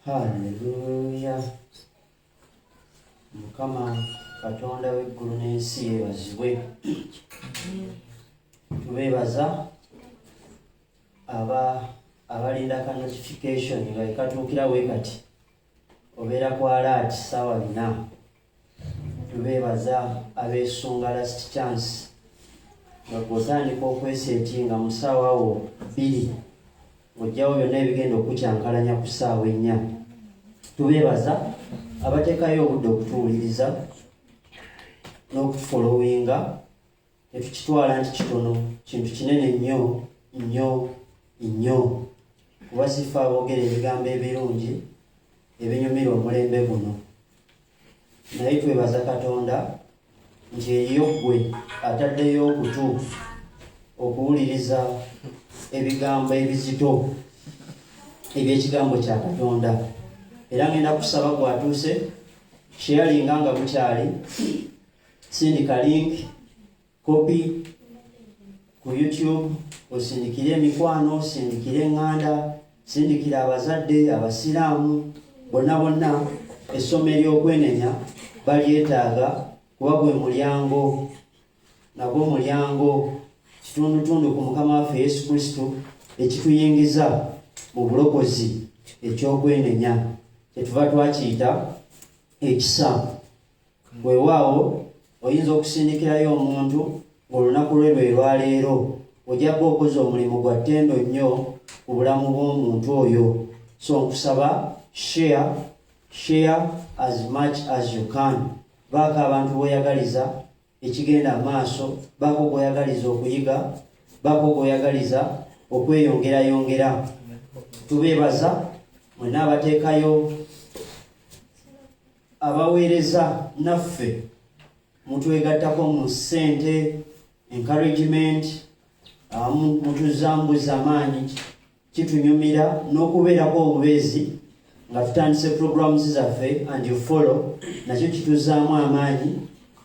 Hallelujah. Mukama Katonda w'eggulu n'ensi yeebazibwe. Tubeebaza abalinda ka notification nga ekatuukira we kati obeera ku alert ssaawa 4. Tubeebaza abeesunga last chance nga gw'otandika okweseetinga mu ssaawa wo 2 ng'ojjawo byonna ebigenda okukyankalanya ku ssaawa 4. Tubeebaza abateekayo obudde okutuwuliriza n'okutufolowinga. Tetukitwala nti kitono, kintu kinene nnyo kuba sifa aboogera ebigambo ebirungi ebinyumira omulembe guno. Naye twebaza Katonda nti eriyo ggwe ataddeyo okutu okuwuliriza ebigambo ebizito eby'ekigambo kya Katonda. Era ngenda kusaba gwatuuse sharinga nga bukyali, sindika link copy ku YouTube, osindikire emikwano, osindikire eŋŋanda, sindikira abazadde, abasiraamu, bonna essomo ery'okwenenya balyetaaga kuba gwe mulyango, nagwo mulyango kitundutundu ku Mukama waffe Yesu Kristo ekituyingiza mu bulokozi eky'okwenenya kyetuva twakiyita ekisa. Weewaawo oyinza okusindikirayo omuntu ng'olunaku lwe lwaleero ojjako okoze omulimu gwa ttendo nnyo ku bulamu bw'omuntu oyo. So nkusaba share as much as you can. Baako abantu b'oyagaliza ekigenda maaso, baako gw'oyagaliza okuyiga, baako gw'oyagaliza okweyongerayongera. Tubeebaza mwenna abateekayo abaweereza naffe mutwegattako mu ssente, encouragement, mutuzambuza amaanyi, kitunyumira n'okubeerako obubeezi nga tutandise programs zaffe and you follow, nakyo kituzaamu amaanyi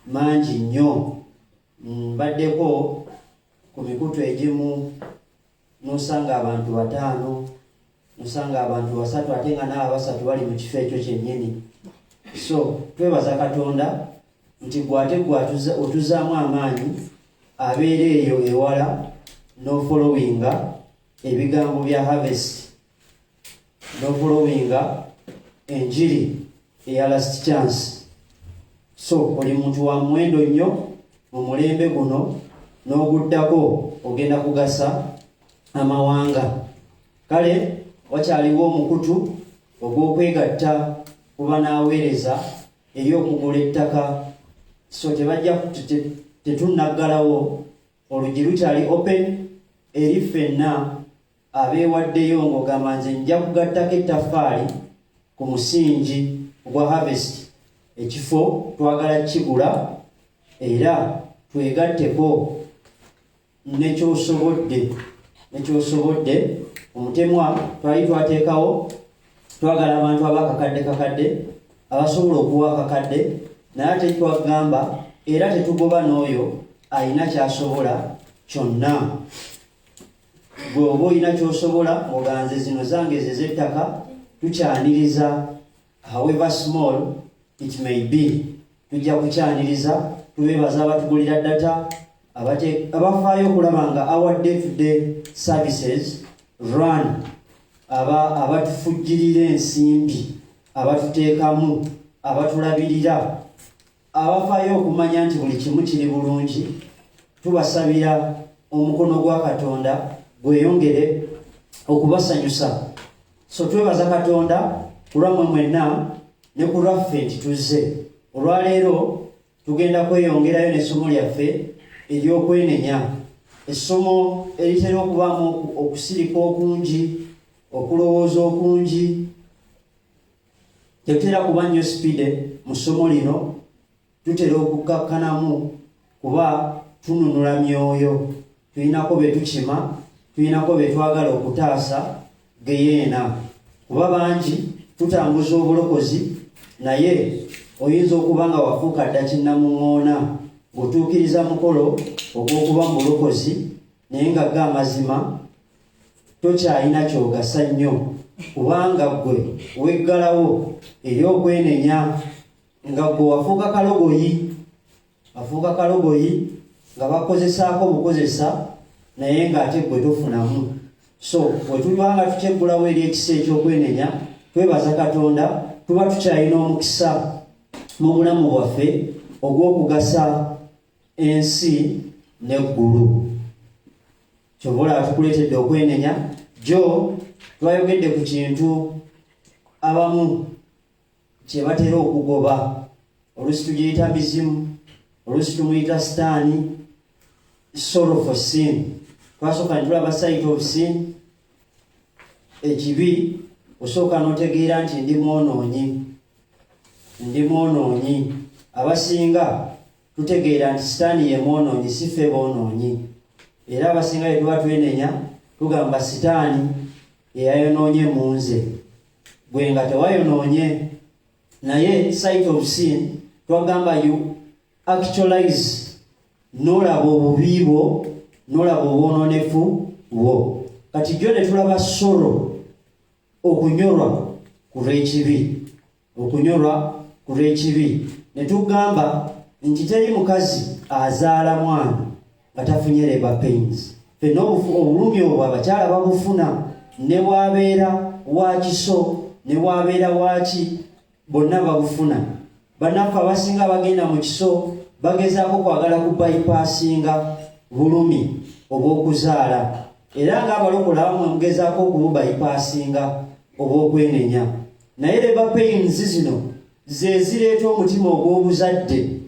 mangi nnyo. Mbaddeko ku mikutu egimu n'osanga abantu 5, n'osanga abantu 3 ate nga n'abo 3 bali mu kifo ekyo kyennyini. So twebaza Katonda nti gwate otuzaamu amaanyi abeera eyo ewala n'ofollowinga ebigambo bya Harvest, n'ofollowinga enjiri eya last chance. So oli muntu wa muwendo nnyo mu mulembe guno, n'oguddako ogenda kugasa amawanga. Kale wakyaliwo omukutu ogw'okwegatta kuba n'aweereza eri okugula ettaka. So tetunnaggalawo, olugi lukyali open eri ffenna abeewaddeyo ng'ogamba nze nja kugattako ettaffaali ku musingi gwa Harvest. Ekifo twagala kigula era twegatteko nekyosobodde. Omutemwa twali twateekawo twagala abantu abakakadde abasobola okuwa akakadde, naye ate twagamba era tetugoba n'oyo alina kyasobola kyonna. Gwe oba olina kyosobola oganze zino zange ez'ettaka tukyaniriza, however small it may be, tujja kukyaniriza. Tubeebaza abatugulira data, abafaayo okulaba nga our day-to-day services run, abatufujjirira ensimbi, abatuteekamu, abatulabirira, abafaayo okumanya nti buli kimu kiri bulungi. Tubasabira omukono gwa Katonda gweyongere okubasanyusa. So twebaza Katonda ku lwammwe mwenna ne ku lwaffe nti tuzze. Olwaleero tugenda kweyongerayo n'essomo lyaffe ery'okwenenya, essomo eritera okubaamu okusirika okungi, okulowooza okungi. Tetutera kuba nnyo sipiide mu ssomo lino, tutera okukkakkanamu kuba tununula myoyo. Tulinako be tukima, tulinako be twagala okutaasa geyeena. Kuba bangi tutambuza obulokozi naye oyinza okuba nga wafuuka dda kinnamuŋŋoona ng'otuukiriza mukolo ogw'okuba mulokozi naye nga ga amazima tokyalina kyogasa nnyo kubanga ggwe weggalawo eri okwenenya nga ggwe wafuuka kalogoyi nga bakozesaako obukozesa naye ng'ate ggwe tofunamu. So bwe tuliba nga tukyeggulawo eri ekisa eky'okwenenya twebaza Katonda tuba tukyalina omukisa mu bulamu bwaffe ogw'okugasa ensi n'eggulu. Kyova olaba tukuleetedde okwenenya. Jo twayogedde ku kintu abamu kye batera okugoba, oluusi tugiyita mizimu, oluusi tumuyita sitaani, sorrow for sin. Twasooka ne tulaba side of sin, ekibi. Osooka n'otegeera nti ndi mwonoonyi. Abasinga tutegeera nti sitaani ye mwonoonyi, si ffe boonoonyi. Era abasinga bye tuba twenenya tugamba sitaani eyayonoonye mu nze, gwe nga tewayonoonye. Naye side of sin twagamba you actualize, n'olaba obubi bwo, n'olaba obwonoonefu bwo. Kati jo ne tulaba sorrow, okunyolwa ku lw'ekibi. Ne tugamba nti teri mukazi azaala mwana nga tafunye labor pains. Ffenna obulumi obwo abakyala babufuna, ne bwabeera wa kiso ne bwabeera waki, bonna babufuna. Bannaffe abasinga bagenda mu kiso bagezaako kwagala ku bypassinga bulumi obw'okuzaala, era ng'abalokola bamwe mugezaako okububypassinga obw'okwenenya. Naye labor pains zino ze zireeta omutima ogw'obuzadde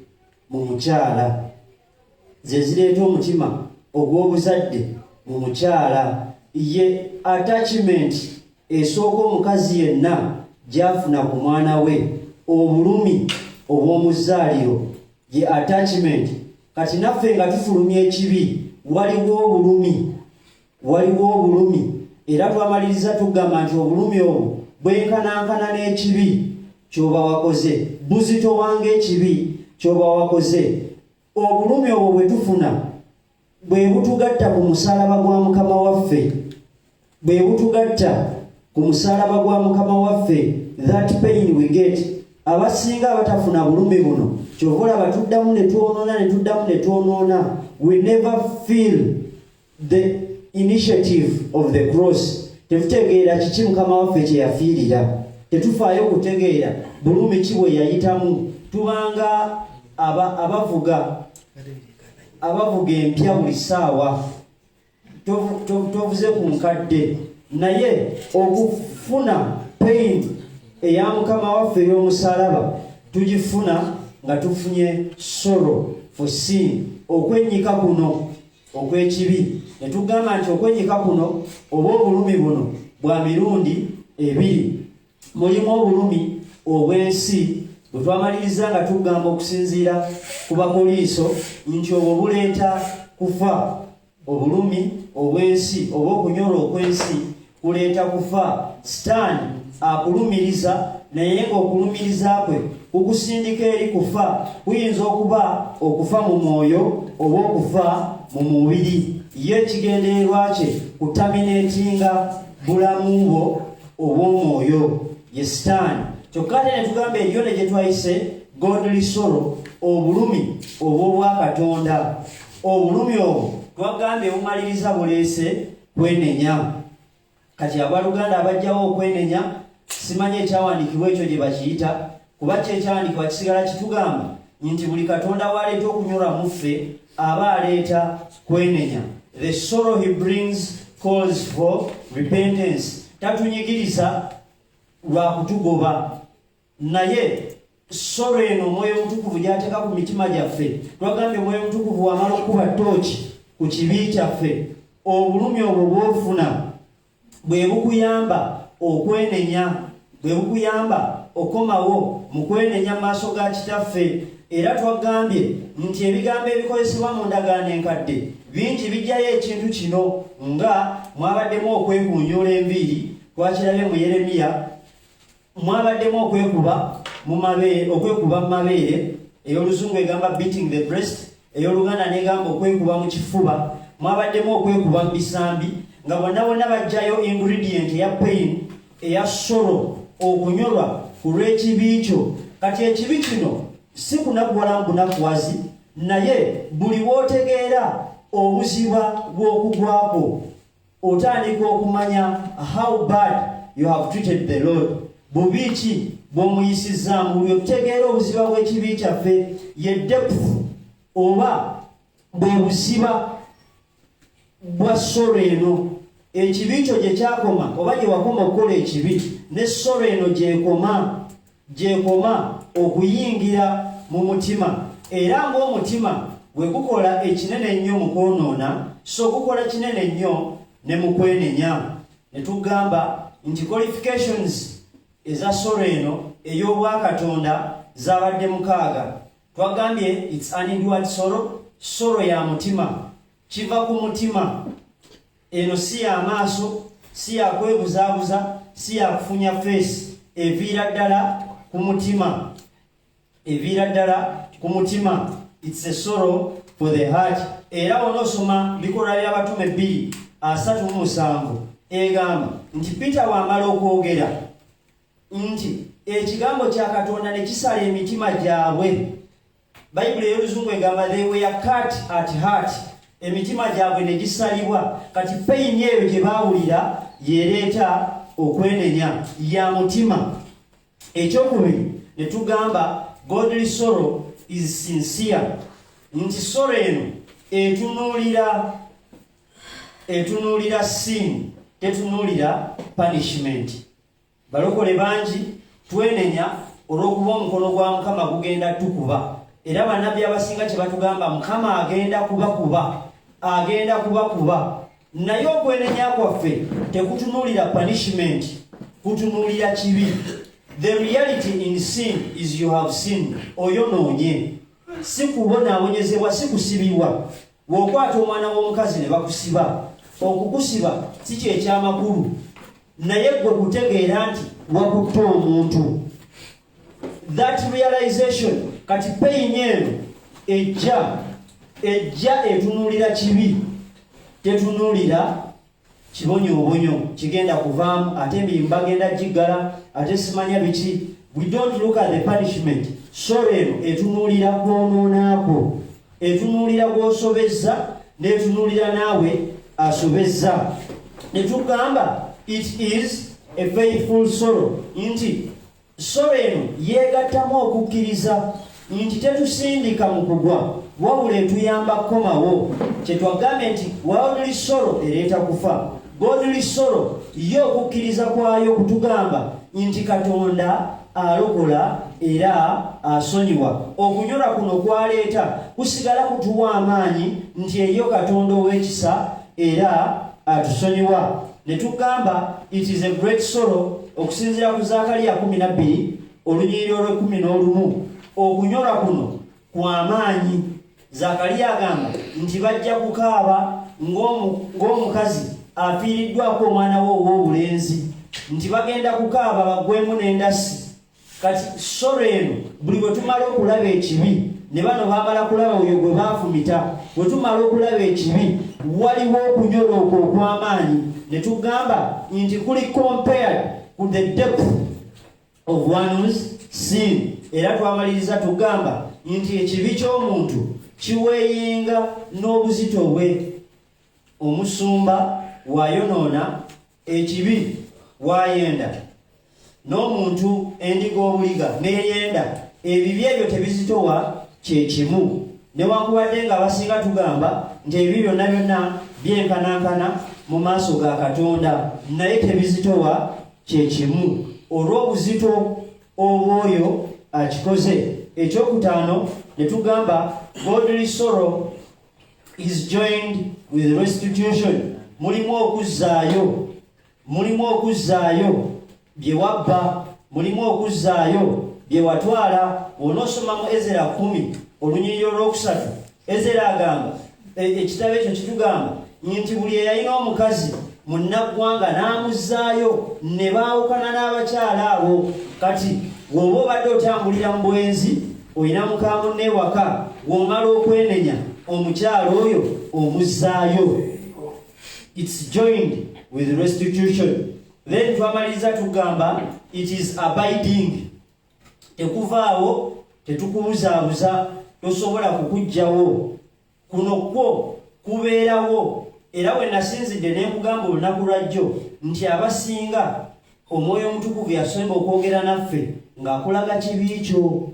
mu mukyala, ye attachment esooka omukazi yenna gy'afuna ku mwana we, obulumi obw'omuzaaliro ye attachment. Kati naffe nga tufulumya ekibi, waliwo obulumi, era twamaliriza tugamba nti obulumi obwo bwenkanankana n'ekibi ky'oba wakoze, buzito wange ekibi ky'oba wakoze. Obulumi obwo bwe tufuna bwe butugatta ku musalaba gwa Mukama waffe, that pain we get. Abasinga abatafuna bulumi buno kyova olaba tuddamu ne twonoona. We never feel the initiative of the cross. Tetutegeera kiki Mukama waffe kye yafiirira, tetufaayo kutegeera bulumi ki bwe yayitamu. Tubanga abavuga empya buli ssaawa, tovuze ku nkadde, naye okufuna pain eya Mukama waffe ey'omusalaba tugifuna nga tufunye sorrow for sin, okwennyika kuno okw'ekibi. Ne tugamba nti okwennyika kuno oba obulumi buno bwa mirundi ebiri. Mulimu obulumi obw'ensi bwe twamaliriza nga tugamba okusinziira ku Bakoliiso nti obwo buleeta kufa. Obulumi obw'ensi oba okunyolwa okw'ensi kuleeta kufa. Sitaani akulumiriza, naye ng'okulumiriza kwe kukusindika eri kufa. Kuyinza okuba okufa mu mwoyo oba okufa mu mubiri. Ye ekigendererwa kye kutaminatinga bulamu bwo obw'omwoyo ye sitaani. Kyokka ate ne tugamba eriyo ne gye twayise godly sorrow, obulumi obw'obwakatonda. Obulumi obwo twagambye bumaliriza buleese kwenenya. Kati Abaluganda abajjawo okwenenya, simanyi ekyawandiikibwa ekyo gye bakiyita, kuba kyo ekyawandiikibwa kisigala kitugamba nti buli Katonda w'aleeta okunyolwa mu ffe aba aleeta kwenenya. The sorrow he brings calls for repentance. Tatunyigiriza lwa kutugoba, naye sorrow eno Omwoyo Omutukuvu gy'ateeka ku mitima gyaffe. Twagambye Omwoyo Omutukuvu wamala okuba tooki ku kibi kyaffe, obulumi obwo bw'ofuna bwe bukuyamba okwenenya, bwe bukuyamba okomawo mu kwenenya maaso ga Kitaffe. Era twagambye nti ebigambo ebikozesebwa mu ndagaano enkadde bingi bijjayo ekintu kino, nga mwabaddemu okwekunyoola enviiri, twakirabye mu Yeremiya, mwabaddemu okwekuba mu mabeere, okwekuba mu mabeere, ey'oluzungu egamba beating the breast, ey'oluganda negamba okwekuba mu kifuba, mwabaddemu okwekuba mu bisambi, nga bonna bajjayo ingredient eya pain, eya sorrow, okunyolwa ku lw'ekibi kyo. Kati ekibi kino si kunakuwala bunakuwazi, naye buli w'otegeera obuziba bw'okugwako otandika okumanya how bad you have treated the Lord. Bubi ki bw'omuyisizaamu, buli okutegeera obuziba bw'ekibi kyaffe ye depth oba bwe buziba bwa sorrow eno. Ekibi kyo gye kyakoma oba gye wakoma okukola ekibi, ne sorrow eno gyekoma okuyingira mu mutima. Era ng'omutima bwe gukola ekinene ennyo mu kwonoona, so gukola kinene nnyo ne mu kwenenya. Ne tugamba nti qualifications eza sorrow eno ey'obwakatonda zabadde 6. Twagambye it's an inward sorrow, sorrow ya mutima, kiva ku mutima. Eno si ya maaso, si ya kwebuzaabuza, si ya kufunya face, eviira ddala ku mutima. Eviira ddala ku mutima. It's a sorrow for the heart. Era onosoma bikolwa by'abatume 2:37 egamba nti Peter wamala okwogera nti ekigambo kya Katonda ne kisala emitima gyabwe. Bayibuli ey'oluzungu egamba they were cut at heart, emitima gyabwe ne gisalibwa. Kati pain eyo gye baawulira yereeta okwenenya ya mutima. Ekyokubiri ne tugamba godly sorrow is sincere, nti sorrow eno etunuulira sin, tetunuulira punishment. Balokole bangi twenenya olw'okuba omukono gwa Mukama gugenda tukuba. Era bannabbi abasinga kye batugamba Mukama agenda kubakuba. Naye okwenenya kwaffe tekutunuulira punishment, kutunuulira kibi. The reality in sin is you have sinned. Oyonoonye. Si kubonaabonyezebwa, si kusibibwa. Bw'okwata omwana w'omukazi ne bakusiba, okukusiba si kyekyamakulu, naye gwe kutegeera nti wakutte omuntu. That realization, kati pain eno ejja etunuulira kibi, tetunuulira kibonyoobonyo kigenda kuvaamu, ate emirimu bagenda giggala, ate simanya biki. We don't look at the punishment. Sorrow eno etunuulira kwonoonaako, etunuulira gw'osobezza, n'etunuulira naawe asobezza. Ne tugamba it is a faithful sorrow, nti sorrow eno yeegattamu okukkiriza, nti tetusindika mu kugwa, wabula etuyamba kukomawo. Kyetwagambye nti worldly sorrow ereeta kufa, godly sorrow yo okukkiriza kwayo kutugamba nti Katonda alokola era asonyiwa. Okunyolwa kuno kwaleeta kusigala kutuwa amaanyi nti eyo Katonda ow'ekisa era atusonyiwa. Ne tugamba it is a great sorrow, okusinziira ku Zakariya 12 olunyiriri olw'11. Okunyolwa kuno kwa maanyi. Zakariya agamba nti bajja kukaaba ng'omukazi afiiriddwako omwana we ow'obulenzi, nti bagenda kukaaba baggwemu n'endasi. Kati sorrow eno buli bwe tumala okulaba ekibi, ne bano baamala kulaba oyo gwe baafumita, bwe tumala okulaba ekibi waliwo okunyolwa okwo okw'amaanyi. Ne tugamba nti kuli compared to the depth of one's sin. Era twamaliriza tugamba nti ekibi ky'omuntu kiweeyinga n'obuzito bwe. Omusumba wayonoona, ekibi wayenda, n'omuntu endiga obuliga n'eyenda, ebibi ebyo tebizitowa kyekimu. Newankubadde nga abasinga tugamba nti ebibi byonna byonna byenkanankana mu maaso ga Katonda, naye tebizitowa kyekimu olw'obuzito obwoyo akikoze. Ekyokutaano ne tugamba godly sorrow is joined with restitution. Mulimu okuzzaayo bye wabba, mulimu okuzzaayo bye watwala. Onoosoma mu Ezera 10 olunyiriri olwokusatu, Ezera agamba ekitabo ekyo kitugamba nti buli eyalina omukazi munnaggwanga n'amuzzaayo, ne baawukana n'abakyala abo. Kati bw'oba obadde otambulira mu bwenzi olina muka munne ewaka bw'omala okwenenya omukyalo oyo omuzzaayo. It's joined with restitution. Then twamaliriza tugamba it is abiding. Tekuvaawo, tetukubuzaabuza, tosobola kukugjawo. Kuno kwo kubeerawo. Era we nasinzidde ne nkugamba olunaku lwajjo nti abasinga Omwoyo Omutukuvu yasemba okwogera naffe ng'akulaga kibi kyo.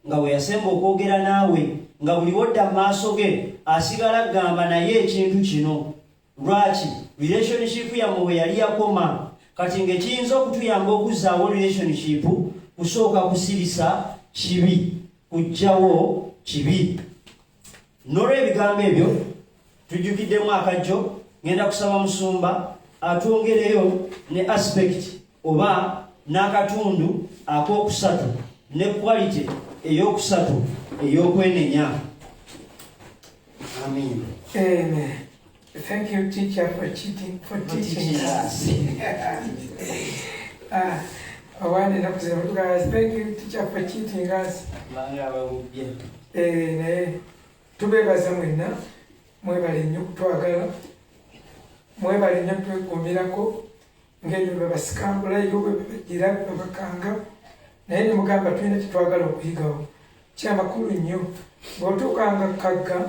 Nga we yasemba okwogera naawe nga buli wodda mu maaso ge asigala gamba naye ekintu kino. Lwaki? Relationship yammwe bwe yali yakoma. Kati ng'ekiyinza okutuyamba okuzzaawo relationship kusooka kusirisa kibi, kuggyawo kibi. N'olw'ebigambo ebyo tujjukiddemu akajjo, ngenda kusaba musumba atwongereyo ne aspect oba n'akatundu ak'okusatu ne quality ey'okusatu ey'okwenenya. Amen. Amen. Thank you, teacher, for teaching us. I wanted to say, guys, thank you, teacher, for teaching us. Tubebaza mwenna mwebale nnyo kutwagala, mwebale nnyo twekuumirako ng'ebyo bwe basikambula yo bwe bagira babakanga, naye ne mugamba tulina kyetwagala okuyigawo. Kyamakulu nnyo bw'otuukanga kagga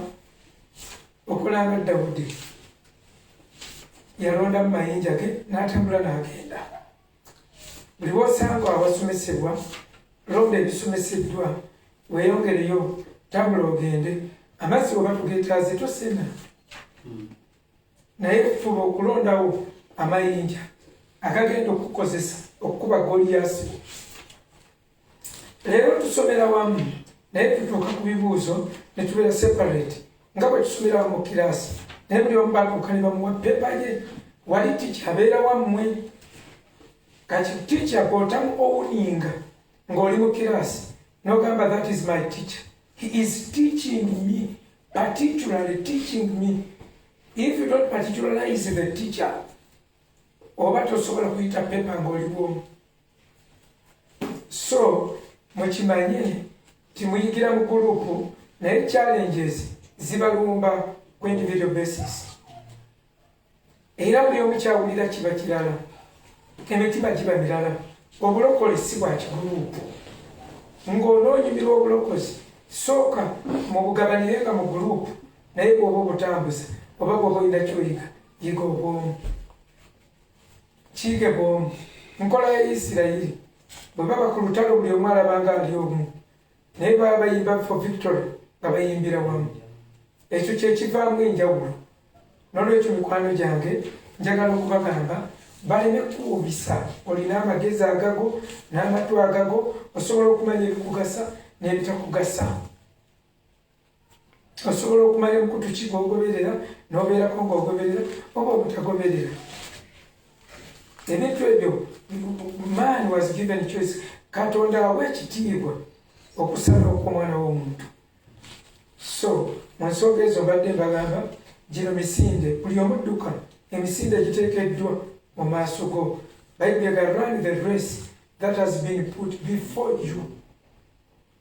okulanga Dawudi yalonda mu mayinja ge n'atambula n'agenda. Buli bw'osanga abasomesebwa londa ebisomeseddwa weeyongereyo tambula ogende. Amazzi oba tugeetaaze tosena, naye fuba okulondawo amayinja agagenda okukozesa okukuba Goliaasi. Leero tusomera wamu naye tutuuka ku bibuuzo ne tubeera separate nga bwe tusomera mu kiraasi, naye buli omu baatuuka ne bamuwa pepa ye. Wali ticha abeera wammwe. Kati ticha bw'otamu owuninga ng'oli mu kiraasi n'ogamba that is my teacher. He is teaching me, particularly teaching me. If you don't particularize the teacher, oba tosobola kuyita pepa ng'oli bwomu. So, mukimanye timuyigira mu gurupu naye challenges zibalumba ku individual basis. Era buli omu kyawulira kiba kirala, emitima giba mirala. Obulokole si bwa kigurupu. Ng'onoonyumirwa obulokozi sooka mubugabanirenga mu gurupu, naye bw'oba obutambuza oba bw'oba olina kyoyiga yiga obwomu. Kiige bwomu. Nkola ya Isirayiri bwe baba ku lutalo buli omu alabanga ali omu, naye baba bayimba for victory nga bayimbira wamu. Ekyo kye kivaamu enjawulo. N'olwekyo mikwano gyange njagala okubagamba baleme kuwubisa. Olina amagezi agago n'amatu agago, osobola okumanya ebikugasa n'ebitakugasa. Osobola okumanya omukutu ki gw'ogoberera n'obeerako ng'ogoberera oba obutagoberera. Ebintu ebyo man was given choice. Katonda awa ekitiibwa okusala okw'omwana w'omuntu. So mu nsonga ezo mbadde mbagamba gino misinde buli omudduka emisinde giteekeddwa mu maaso go. Bayibuli ga run the race that has been put before you.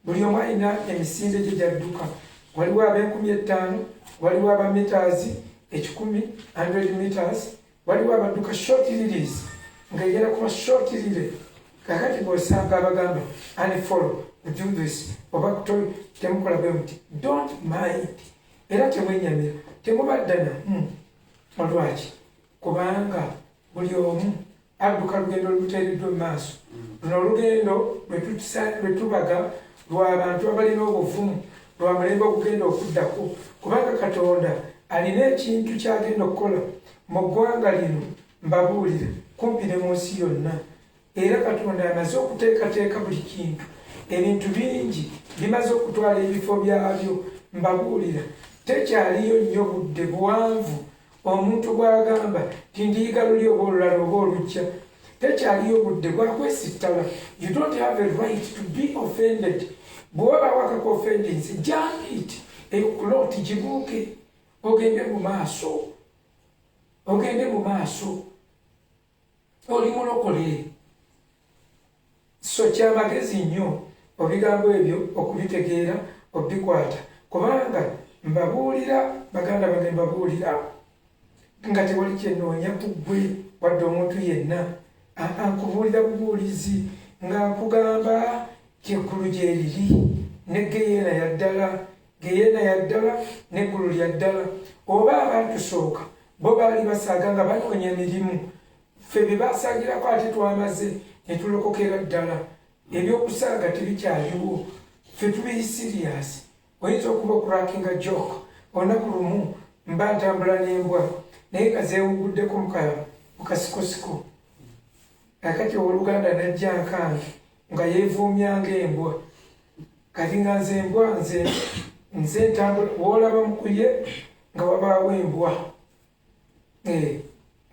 Buli omu alina emisinde gye gyadduka. Waliwo ab' 5,000, waliwo aba meters 1,000, 100 meters, waliwo abadduka short relays ng'egenda kuba short relay. Kakati bw'osanga abagamba unfollow do this oba kutoyo temukola bwe muti don't mind. Era temwenyamira temubaddana olwaki? Kubanga buli omu adduka lugendo oluteereddwa mu maaso. Luno olugendo lwe tubaga lw'abantu abalina obuvumu, lwa mulembe ogugenda okuddako. Kubanga Katonda alina ekintu ky'agenda okukola mu ggwanga lino, mbabuulira, kumpi ne mu nsi yonna. Era Katonda amaze okuteekateeka buli kintu. Ebintu bingi bimaze okutwala ebifo byabyo. Mbabuulira, tekyaliyo nnyo budde buwanvu omuntu bw'agamba ti ndiyiga luli oba olulala oba olujja. Tekyaliyo budde bwakwesittala. You don't have a right to be offended. Bw'oba wakako offendence, jump it. Ekuloti gibuuke. Ogende mu maaso. Ogende mu maaso. Oli mulokole. so kyamagezi nnyo ebigambo ebyo okubitegeera obikwata kubanga mbabuulira baganda bange mbabuulira nga tewali kyenoonya ku ggwe wadde omuntu yenna nkubuulira bubuulizi nga nkugamba kyeggulu gyeriri negeyeena yaddala neggulu lyaddala oba abantusooka bo baali basaaga nga banoonya emirimu ffe bye basaagirako ate twamaze netulokokera ddala ebyokusaaga tebikyaliwo ffe tubiri siriyasi oyinza okuba okurakinga joke olunaku lumu mba ntambula n'embwa naye nga zeewuguddeko mukasikosiko akati owooluganda najja nkange nga yeevuumyanga embwa kati nga nze embwa nze ntambula woolaba mukuye nga wabaawo embwa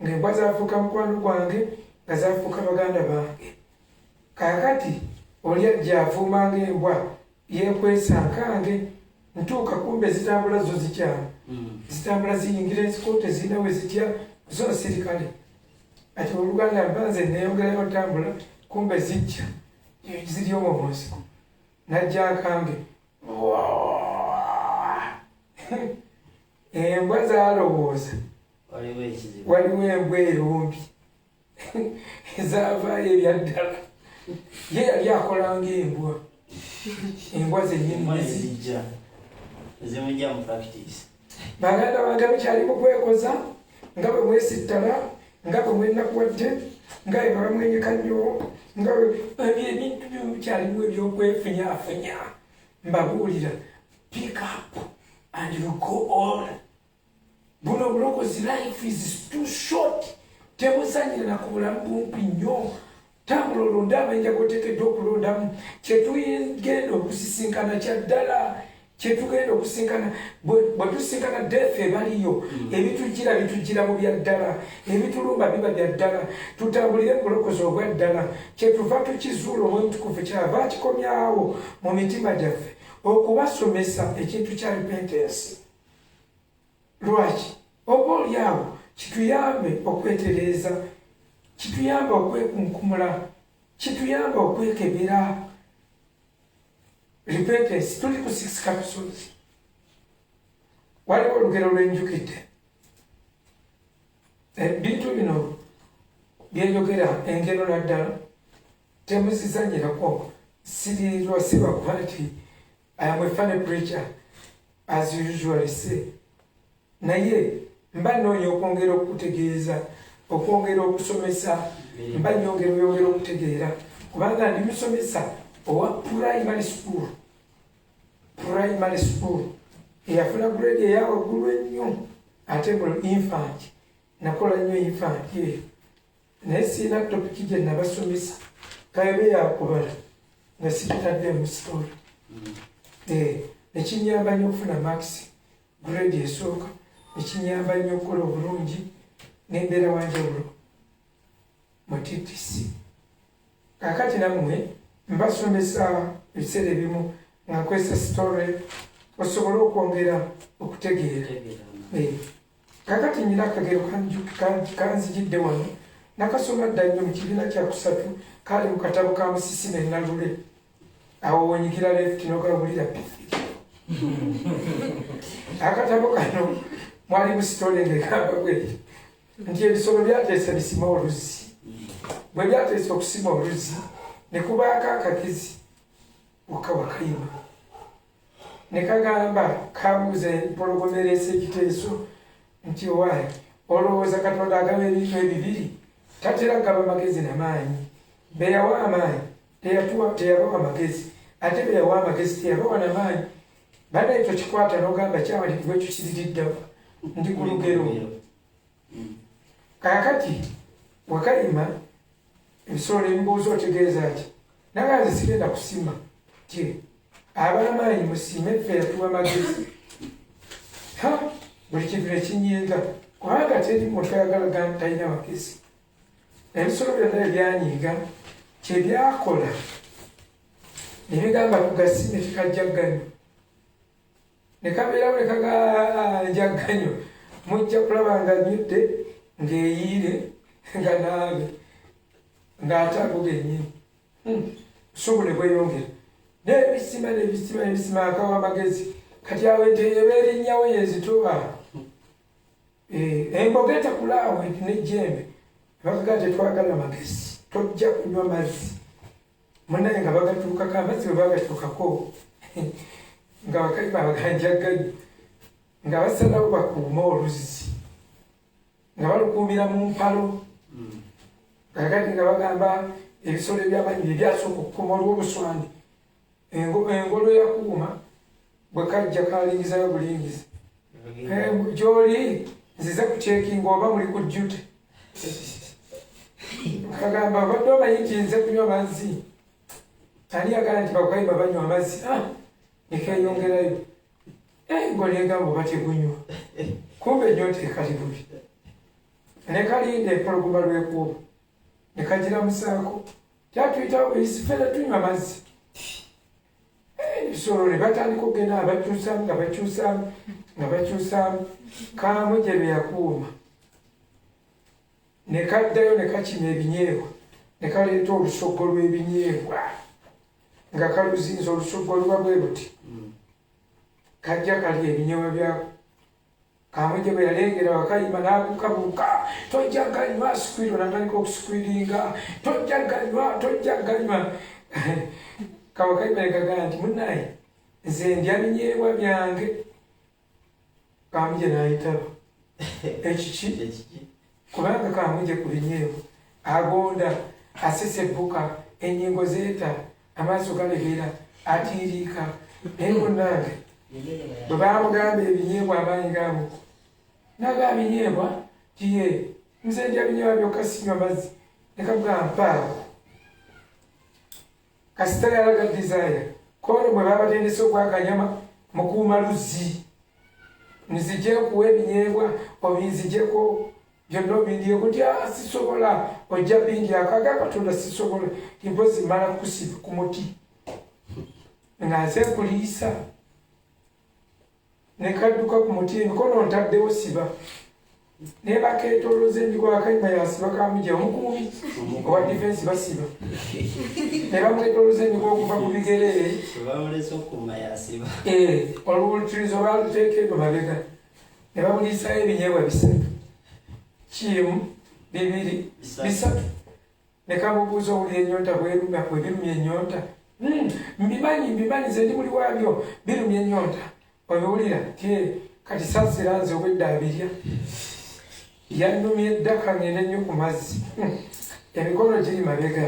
ng'embwa zaafuuka mukwano gwange nga zaafuuka baganda bange kaakati oli ajja avuumanga embwa yeekwesa nkange ntuuka kumbe zitambula zo zikyama zitambula ziyingira ensiko tezirina we zitya zo sirikale ati oluganda mbanze neyongerayo otambula kumbe zijja ziri omwo mu nsiko najja nkange embwa zaalowooza waliwo embwa erumbi ezavaayo ebyaddala ye yali akolanga embwa zennyini zimujja mu practice baganda bange mukyali mukwekoza nga bwe mwesittala nga bwe mwenakuwadde nga bwe bamwenyeka nnyo nga ebintu byomukyalimu ebyokwefunyafunya mbabuulira pick up and you go on buno bulokozi life is too short tebuzanyira na ku bulamu bumpi nnyo tambula olonda amayinja goteekeddwa okulondamu kyetugenda okusisinkana kyaddala kyetugenda okusinkana bwe tusinkana death ebaliyo ebitugira mu byaddala ebitulumba biba byaddala tutambulire mu bulokozi obwaddala kyetuva tukizuula omwemutukuvu kyava kikomyawo mu mitima gyaffe okubasomesa ekintu kya repentance lwaki oba oli awo kituyambe okwetereeza kituyambe okwekunkumula kituyambe okwekebera repentance tuli ku 6 capsules waliwo olugero lwenjukidde ebintu bino byeyogera engero naddala temuzizanyirako sirirwasiba kuba nti I am a funny preacher as you usually say naye mba noonya okwongera okutegeeza okwongera okusomesa mba nyongera okutegeera kubanga ndi musomesa owa primary school eyafuna grade eyawaggulu ennyo ate mu infant nakola nnyo infant eyo naye siina topiki gye nabasomesa kaebe yakubala nga sikitadde mu story nekinyamba nnyo okufuna max grade esooka nekinyamba nnyo okukola obulungi n'embeera wanjawulo mu TTC kakati nammwe mbasomesa ebiseera ebimu nga nkwesa story osobole okwongera okutegeera kakati nyina akagero kanzijidde wano nakasoma dda nnyo mu kibiina kyakusatu kali mu katabo ka Musisi ne Nalule awo wenyigira left nogabulira pifiki akatabo kano mwali mu story ngegamba bweri nti ebisolo byateesa bisima oluzi bwe byateesa okusima oluzi ne kubaako akakizi wakayima ne kagamba kabuuza empologomera ekiteeso nti owaayi olowooza Katonda agaba ebintu ebibiri tatera gaba magezi n'amaanyi beyawa amaanyi teyabawa magezi ate beyawa amagezi teyabawa n'amaanyi banaye tokikwata n'ogamba kyawalibwa ekyo kiririddewa ndi ku lugero kaakati wakayima ebisolo ebibuuza otegeeza ki naganze sigenda kusima ti ab'amaanyi musime ffe yatuwa magezi buli kintu nekinyiiga kubanga teri muntu ayagala talina magezi ebisolo byonna ebyanyiiga kyebyakola nebigamba kugasime tekajjagganyo nekabeerawo nekagajjagganyo mujja kulaba nga nyudde ng'eyiire nga naabe ng'ate ago gennyini obusungu ne bweyongera n'ebisima akawa amagezi kati awo ente yebeerinnyawo yezitoba emboga etakulaawo n'ejjembe bakagaa tetwagala magezi tojja kunywa mazzi munaye nga bagatuukako amazzi bwe bagatuukako nga bakayima baganjaganya nga basalawo bakuuma oluzzi nga balukuumira mu mpalo kakati nga bagamba ebisolo ebyamanyi byebyasooka okukuuma olw'obuswandi engolo yakuuma bwe kajja kalingizayo bulingizi gy'oli nzize kucekinga oba muli ku jjute kagamba obadde omanyi nti nze kunywa mazzi ani agala nti bakayima banywa amazzi nekeyongerayo ng'olyegamba oba tegunywa kumbe ennyota ekali bubi nekalinda empologoma lwekuuba nekagiramusaako tyatuyitawo isifera tunywa amazzi ebisolo ne batandika okugenda nga bakyusaamu kaamu gye beyakuuma nekaddayo nekakima ebinyeebwa nekaleeta olusogo lw'ebinyeebwa nga kaluzinza olusogo luba bwe luti kajja kalya ebinyeebwa byako kaamu gye bwe yalengera wakayima n'abukabuka tojja ganywa sikwiro natandika okusikwiringa tojja ganywa kawakayima nekagamba nti munaye nze ndya binyeebwa byange kaamuje n'ayitaba ekiki kubanga kaamuje ku binyeebwa agonda asesebbuka ennyingo zeeta amaaso galebera atiiriika naye munnange bwe baamugamba ebinyeebwa amaanyi gaamuko naga binyeebwa tiye nze ndya binyeebwa byokka sinywa mazzi nekagamba mpaawo kasita yalaga desire kono bwe babatendesa ogwakanyama mukuuma luzzi nzije kuwa ebinyeebwa obinzijeko byonna obindyeko nti sisobola ojja bindyako aga katonda sisobola timpozi mala kusiba ku muti nga nze kuliisa nekadduka ku muti emikono ntaddewo siba naye bakeetolooza endigo akayima yasiba kamuje omukuumi owa difensi basiba ne bamwetolooza endigo okuva ku bigere olwulutirizo baluteeka eno mabega ne bamuliisayo ebinyeebwa bisatu kimu bibiri bisatu ne kamubuuza owulira ennyonta bwerumya bwe birumya ennyonta mbimanyi ze ndi muli waabyo birumya ennyonta obiwulira tie kati sasira nze obwedda abirya yannumya eddaka ngenda nnyo ku mazzi emikono giri mabega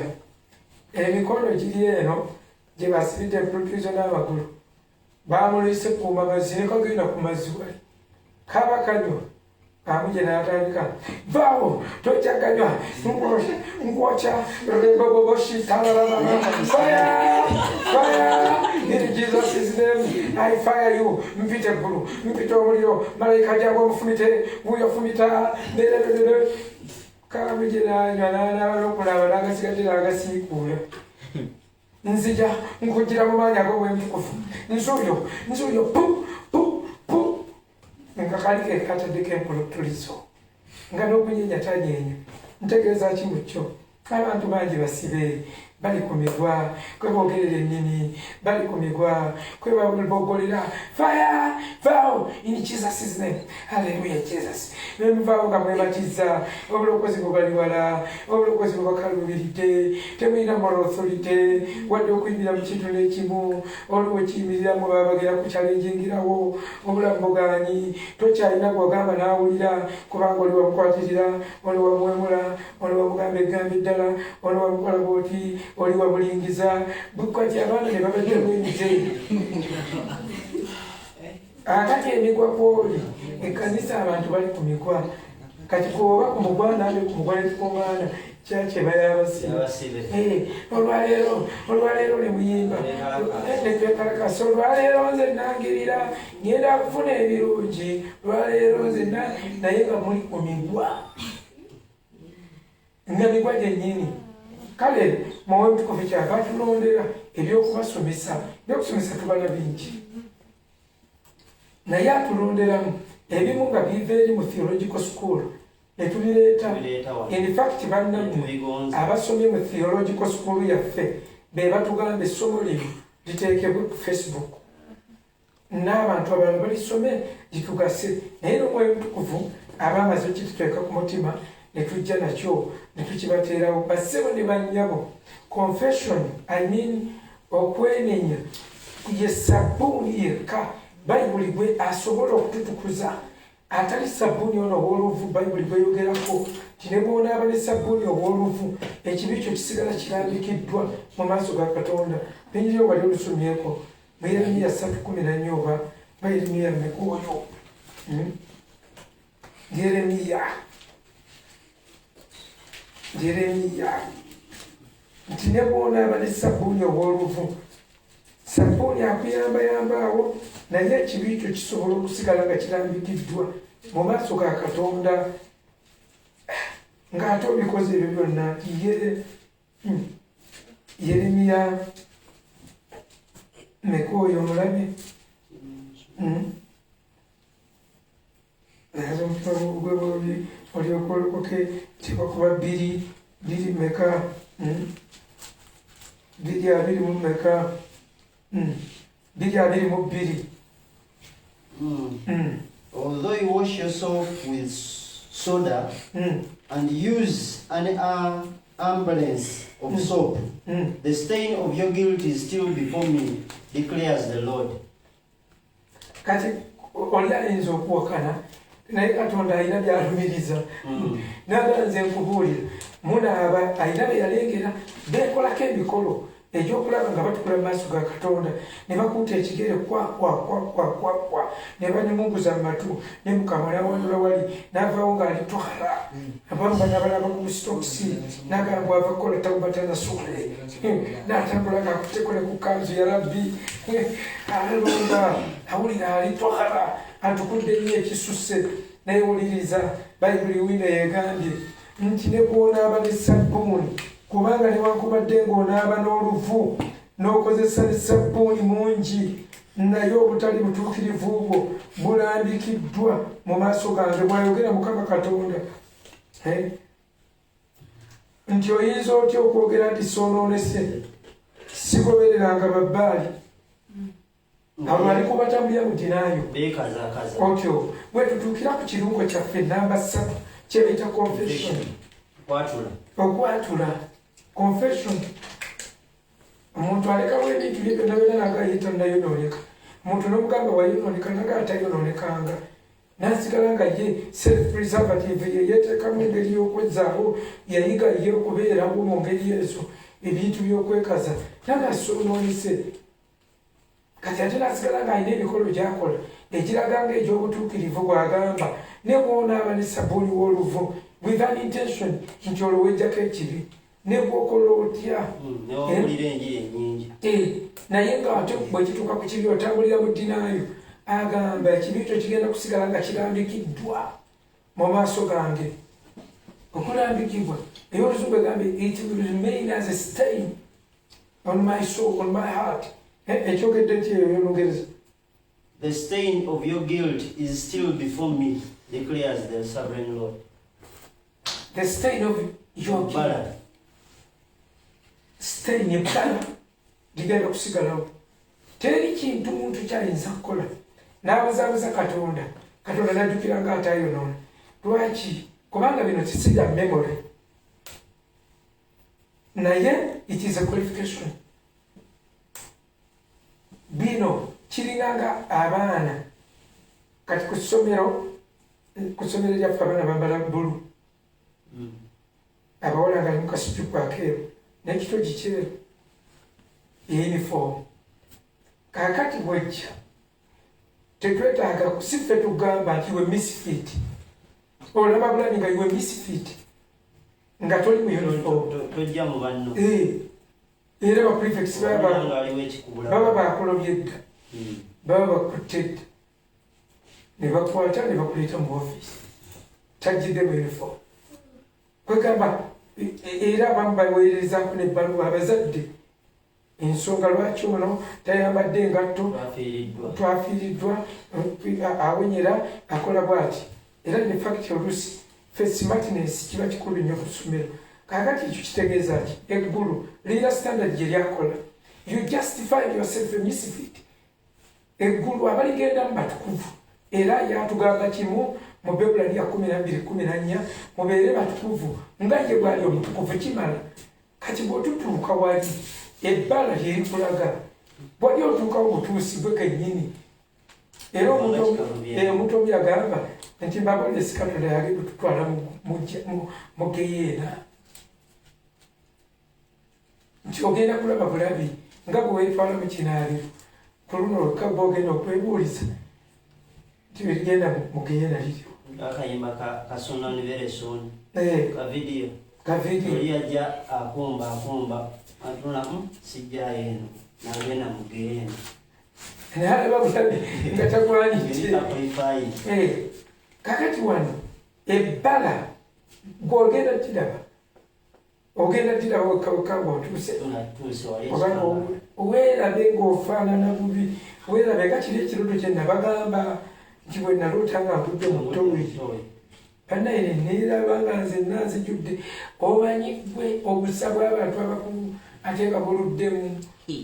emikono giri eno gye basibidde empulutirizo n'amagulu bamulise kuuma mazzi ne kagenda ku mazzi wali kaba kanywa kaamuje n'atandika vaawo tojja ganywa nkwokya boboboshi talalala fire in Jesus' name I fire you mpite eggulu mpite omuliro malayika jangu omufumite wuyo fumita kaamuje n'anywa n'anaaba n'okulaba n'agasigadde n'agasiikuula nzija nkugira mu maanyi ag'obwempukufu nzuuyo pu nga kaliko ekataddeko empuluttulizo nga n'okunyenya tanyeenya ntegeeza ki mu kyo abantu bangi basibe bali ku migwa kwe boogerera ennimi bali ku migwa kwe bogolera fire vow in Jesus' name hallelujah Jesus nemuvaawo nga mwebatiza obulokozi bwe bali wala obulokozi bwe bakaluubiridde temulina moral authority wadde okuyimirira mu kitundu ekimu oliwo kiyimiriramu babagera ku kyalenjingirawo obulamu buganyi tokyalina gwagamba n'awulira kubanga oli wamukwatirira oli wamwemula oli wamugamba egamba eddala oli wamukola bwoti oli wamulingiza bukwati abaana ne babaddemu emize akati emigwa kwoli ekkanisa abantu bali ku migwa kati kuoba ku mugwa nambe ku mugwa netukuŋŋaana kyakye bayabasibe olwaleero ne muyimba netwekalakasa olwaleero nze nangirira ngenda kufuna ebirungi olwaleero nze naye nga muli ku migwa nga migwa gyennyini kale muwe mutukufu kyava atulondera ebyokubasomesa tubala bingi naye atulonderamu ebimu nga biva eri mu theological school netubireeta in fact bannammwe abasomye mu theological school yaffe be batugamba essomo lino liteekebwe ku Facebook n'abantu abalala balisome litugase naye n'omwoyo mutukuvu aba amaze okituteeka ku mutima ne tujja nakyo ne tukibateerawo bassebo ne bannyabo confession okwenenya ye sabbuuni yekka bayibuli gwe asobola okututukuza atali sabbuuni ono ow'oluvu bayibuli gweyogerako tine bw'onaaba ne sabbuuni ow'oluvu ekibi kyo kisigala kirambikiddwa mu maaso ga katonda penyiriyo wali olusomyeko mu Yeremiya 3:14 oba ba Yeremiya mekooyo Yeremiya nti ne bw'onaaba ne sabbuuni ow'oluvu sabbuuni akuyambayambaawo naye ekibi kyo kisobola okusigala nga kirambikiddwa mu maaso ga katonda ng'ate obikoze ebyo byonna Yeremiya mekooyo omulabe olyokolekoke tekuba bbiri meka 2:22 Although you wash yourself with soda and use an ambulance of soap, the stain of your guilt is still before me, declares the Lord. Kati olayinza okuwakana naye katonda alina byalumiriza naga nze nkubuulira munaaba alina bye yalengera beekolako emikolo egyokulaba nga batukula mu maaso ga katonda ne bakuuta ekigere kwa ne banyimunguza mu matu ne mukama n'awandula wali n'avaawo ng'ali twala abamu banabalaba ku stokisi n'agamba ava kukola tawubatanasule n'atambula ng'akutekole ku kanzu ya rabbi alonda awulira ali twala atukudde nnyo ekisusse nayewuliriza bayibuli wiina yegambye nti ne bw'onaaba ne sabbuuni kubanga newankubadde ng'onaaba n'oluvu n'okozesa ne sabbuuni mungi naye obutali butuukirivu bwo bulambikiddwa mu maaso gange bw'ayogera Mukama Katonda nti oyinza otya okwogera nti soonoonese sigobereranga babbaali abo ali kubatambulira mu dinaayo otyo bwe tutuukira ku kirungo kyaffe namba 3 kyebeta confession okwatula confession omuntu alekawo ebintu bye byonna byonna nagayita nayonooneka omuntu n'omugamba wayonooneka naga atayonoonekanga nasigala nga ye self preservative ye yeteekamu engeri y'okwezaawo yayiga ye okubeerawo mu ngeri ezo ebintu by'okwekaza naga asoonoonese kati ate nasigala ng'alina emikolo gy'akola egiraga ng'egy'obutuukirivu bw'agamba ne bw'onaaba ne sabbuuni w'oluvu with an intention nti olowejjako ekibi ne bw'okola otya naye ng'ate bwe kituuka ku kibi otambulira mu dinaayo agamba ekibi kyo kigenda kusigala nga kirambikiddwa mu maaso gange okulambikibwa ey'oluzungu egambye it will remain as a stain on my soul, on my heart. The stain of your guilt is still before me, declares the sovereign Lord. The stain of your guilt. Stain yebala ligenda kusigalawo. Teri kintu muntu kyayinza kukola. N'abazaabuza Katonda. Katonda n'ajjukira nga atayonoona. Lwaki? Kubanga bino kisiga memory. Naye it is a qualification. Bino kiringanga abaana kati ku ssomero lyaffe abaana bambala bbulu abawala nga limu kasijuku akeeru n'ekitogi kyeru uniform kaakati bwejja tetwetaaga si ffe tugamba nti we misfit olaba bulani nga iwe misfit nga toli mu uniform tojja mu banno era abaprefects baba bakolobye dda baba bakutte dda ne bakwata ne bakuleeta mu offisi tajjidde mu uniform kwegamba era abamu baweerezaako nebbaluwa abazadde ensonga lwaki ono tayambadde engatto twafiiriddwa awenyera akola bw'ati era ne fact oluusi fe smartness kiba kikulu nnyo ku ssomero kakati ekyo kitegeeza ki eggulu lirina standard gye lyakola. You justify yourself a misfit. Eggulu abaligendamu batukuvu era yatugamba kimu mu Bebulaniya 12:14 mubeere batukuvu nga ye bwali omutukuvu kimala. Kati bw'otutuuka wali ebbala lyerikulaga bwali otuukawo butuusi bwe kennyini era omuntu omu yagamba nti Mbabolesi Katonda yali kututwala mu geyeena nti ogenda kulaba bulabi nga bwe weetwala mu kinaabiro ku luno lwokka bw'ogenda okwebuuliza nti bigenda mu geyeena liryo. Akayimba kasona ni very soon. Ka video. Oli ajja akomba atuna sijja eno nagenda mu geyeena. Nalaba bulabi nga tagwanidde. Kakati wano ebbala gw'ogenda kiraba ogenda tiraba wekka bw'otuuse weerabe ng'ofaanana bubi weerabe nga kiri ekirudo kye nabagamba nti bwe naloota nga mpudde mu ttooyi bannaye neeraba nga nze nanzijjudde omanyi gwe obusa bw'abantu abakulu ate nga buluddemu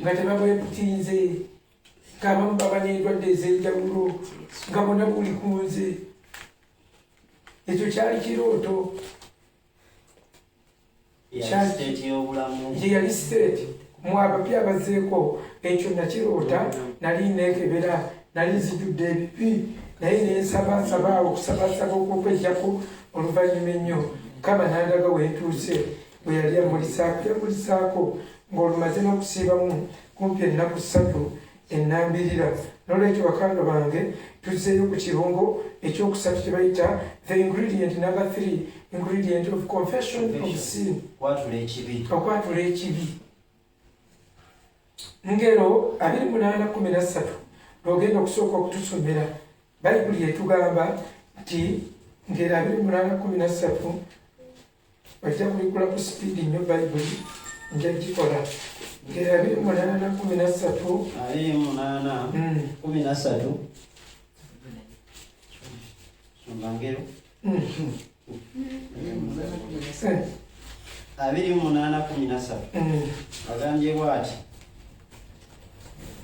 nga tebabweputinze ng'abamu baba n'endwadde ez'enjawulo nga bonna buli ku nze ekyo kyali kirooto gye yali siteeti mu abapya abazeeko ekyo nakiroota nali neekebera nali nzijjudde ebibi naye nensabasaba okusabasaba okwokwegjako oluvannyuma ennyo Mukama nandaga wentuuse bwe yali yamulisaako ng'olumaze n'okusiibamu kumpi ennaku 3 ennambirira. N'olwekyo bakando bange tuzzeeyo ku kirungo ekyokusatu kye bayita the ingredient number 3 ingredient of confession of sin, okwatula ekibi. Ngero 28:13 lwogenda okusooka okutusomera bayibuli etugamba nti ngero 28:13 ojja kulikula ku sipiidi nnyo bayibuli nja gikola. Ngero 28:13 Mbangero 28:13 agambye bw'ati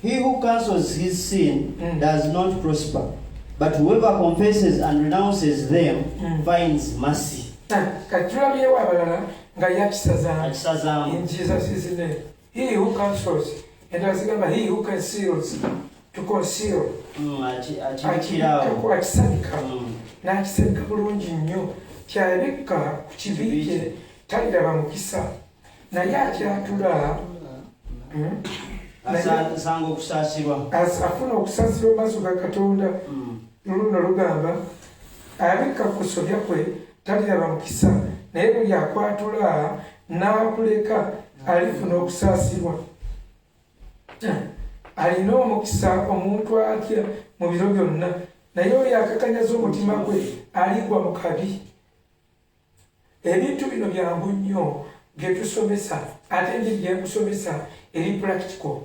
he who cancels his sin does not prosper, but whoever confesses and renounces them finds mercy. Katulabyewo abalala nga yakisazaamu in Jesus' name. He who cancels, and asigamba he who conceals, to conceal. Akisabika n'akisabika bulungi nnyo kyalabika ku kibi kye taliraba mukisa naye akyatula afuna okusaasirwa maaso ga Katonda. Luno lugamba alabika ku kusobya kwe taliraba mukisa naye buli akwatula n'akuleka alifuna okusaasirwa. Alina omukisa omuntu atya mu biro byonna naye oyo akakanyaza omutima gwe aligwa mu kabi. Ebintu bino byangu nnyo bye tusomesa ate engeri gye nkusomesa eri practical.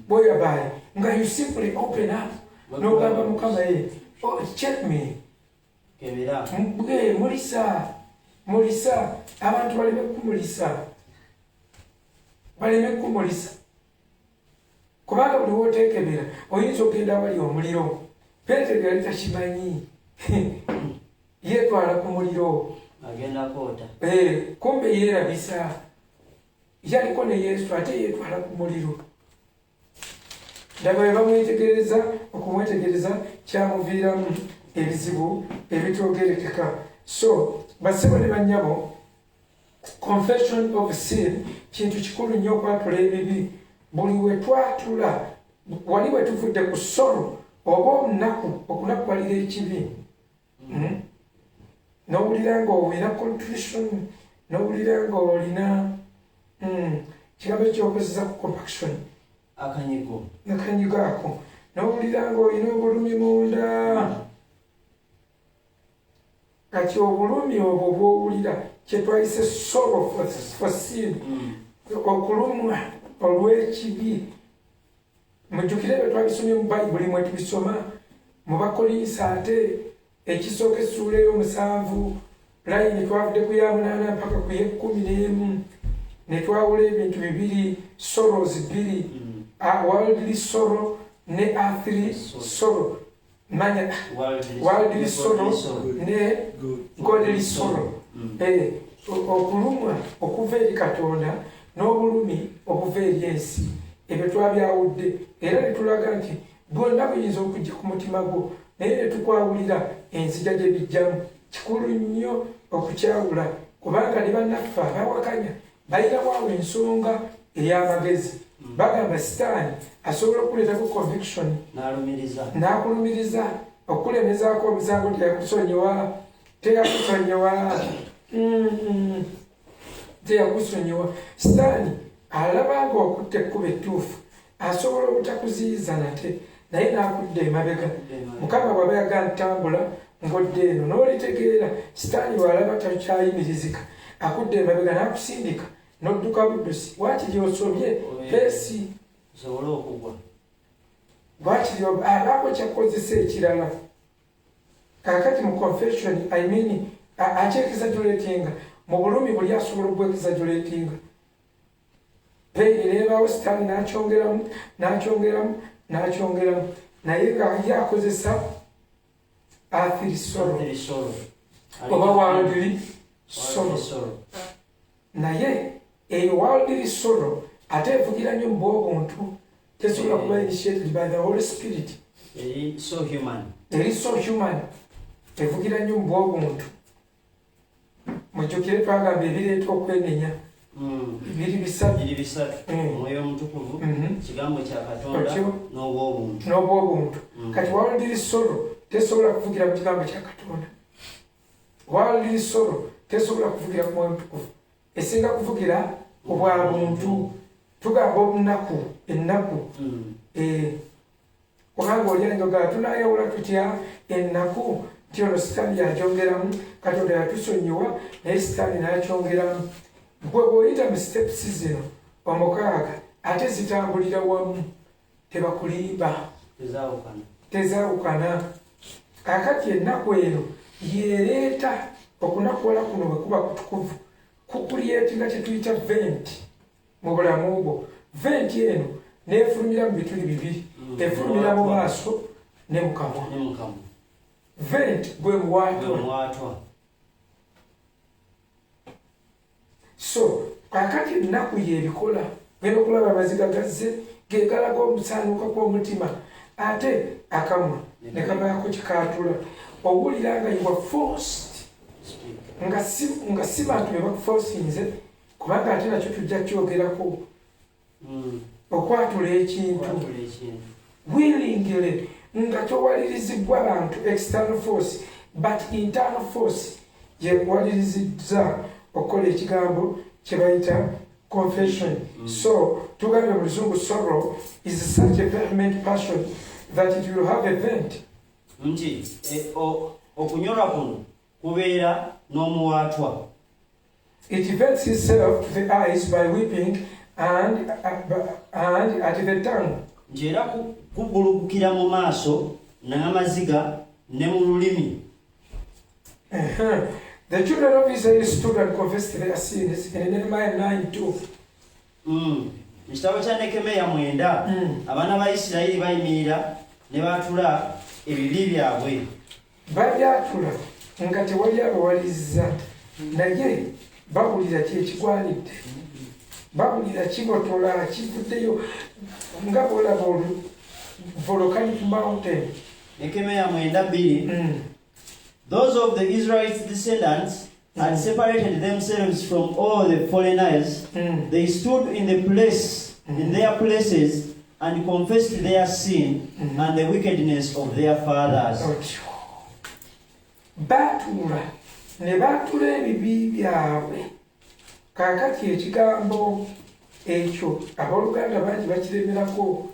Whereby nga you simply open up n'ogamba Mukama check me. Mulisa abantu baleme kumulisa kubanga buli wooteekebera oyinza okgenda wali omuliro. Peetero yali takimanyi yeetwala ku muliro kumbe yeerabisa yaliko ne Yesu ate yeetwala ku muliro. Ddaba bwe bamwetegereza okumwetegereza kyamuviiramu ebizibu ebitoogerekeka. So bassebo ne bannyabo confession of sin kintu kikulu nnyo okwatula ebibi. Buli we twatula wali bwe tuvudde ku ssolo oba olunaku okunakuwalira ekibi n'owulira ng'olina contrition n'owulira ng'olina kigambo ekyokozesa ku compaction akanyigo ako n'owulira ng'olina obulumi munda. Kati obulumi obwo bw'owulira kye twayise sorrow for sin, okulumwa olw'ekibi. Mujjukire bwe twabisomye mu bayibuli mwe tubisoma mu Bakolinsi ate ekisooka essuula ey'omusanvu line twavudde ku ya 8 mpaka ku ya 11 ne twawula ebintu bibiri sorrows bbiri worldly sorrow ne earthly sorrow manya worldly sorrow ne godly sorrow okulumwa okuva eri Katonda n'obulumi okuva eri ensi ebyo twabyawudde era ne tulaga nti bwonna buyinza okujja ku mutima gwo naye ne tukwawulira enzija gye bijjamu kikulu nnyo okukyawula kubanga ne bannaffe abawakanya balinamu awo ensonga ey'amagezi bagamba sitaani asobola okuleetako conviction n'akulumiriza okulemezaako omusango teyakusonyiwa sitaani alabanga okutte ekkuba ettuufu asobola obutakuziyiza nate naye n'akudda emabega mukama bw'aba yagala ntambula ngodde eno n'olitegeera sitaani bw'alaba takyayimirizika akudda emabega n'akusindika n'odduka buddusi bwakiri osobye peesi bwakiri abaako kyakozesa ekirala kakati mu confession akyekizajulatinga mu bulumi buli asobola obwekizajulatinga ereebaawo sitaani n'akyongeramu naye nga yakozesa earthly sorrow oba worldly sorrow naye eyo worldly sorrow ate evugira nnyo mu bw'obuntu tesobola kuba initiated by the Holy Spirit eri so human evugira nnyo mu bw'obuntu mujjukire twagamba ebireeta okwenenya biri bisatu omwoyo omutukuvu kigambo kya Katonda n'obw'obuntu kati worldly sorrow tesobola kuvugira mu kigambo kya Katonda worldly sorrow tesobola kuvugira ku mwoyo omutukuvu esinga kuvugira obwa muntu tugamba obunaku ennaku kubanga oli enjogera tunayawula tutya ennaku nti ono sitaani yakyongeramu Katonda yatusonyiwa naye sitaani n'akyongeramu bwe bw'oyita mu stepusi zino omukaaga ate zitambulira wamu tebakulimba tezaawukana kakati ennaku eno yereeta okunakuwala kuno bwe kuba kutukuvu kukulyetinga kyetuyita vent mu bulamu bwo vent eno neefulumira mu bituli bibiri efulumira mu maaso ne mu kamwa vent gwe muwaatwa so kakati ennaku yebikola genda okulaba amaziga gazze gegalaga omusaanuka kw'omutima ate akamwa ne kabaako kikaatula owulira nga you are forced nga si bantu be bakuforcinze kubanga ate nakyo tujja kyogerako okwatula ekintu willingly nga towalirizibwa bantu external force but internal force yewalirizibwa okukola ekigambo kyebayita confession so tugambye mu luzungu sorrow is such a vehement passion that it will have a vent nti okunyolwa kuno kubeera n'omuwaatwa it vents itself to the eyes by weeping and at the tongue nti era kugulugukira mu maaso n'amaziga ne mu lulimi The children of Israel stood and confessed their sins in Nehemiah 9:2. Ekitabo kya Nekemeya 9 abaana ba Isirayiri bayimirira ne baatula ebibi byabwe. Babyatula nga tewali abawaliza naye babulira kyekigwanidde. Babulira kibotola kivuddeyo nga bolaba volcanic mountain. Nekemeya 9:2 Those of the Israelites' descendants had separated themselves from all the foreigners. They stood in their places and confessed their sin and the wickedness of their fathers. Batula ne batula ebibi byabwe. Kakati ekigambo ekyo abooluganda bangi bakiremerako.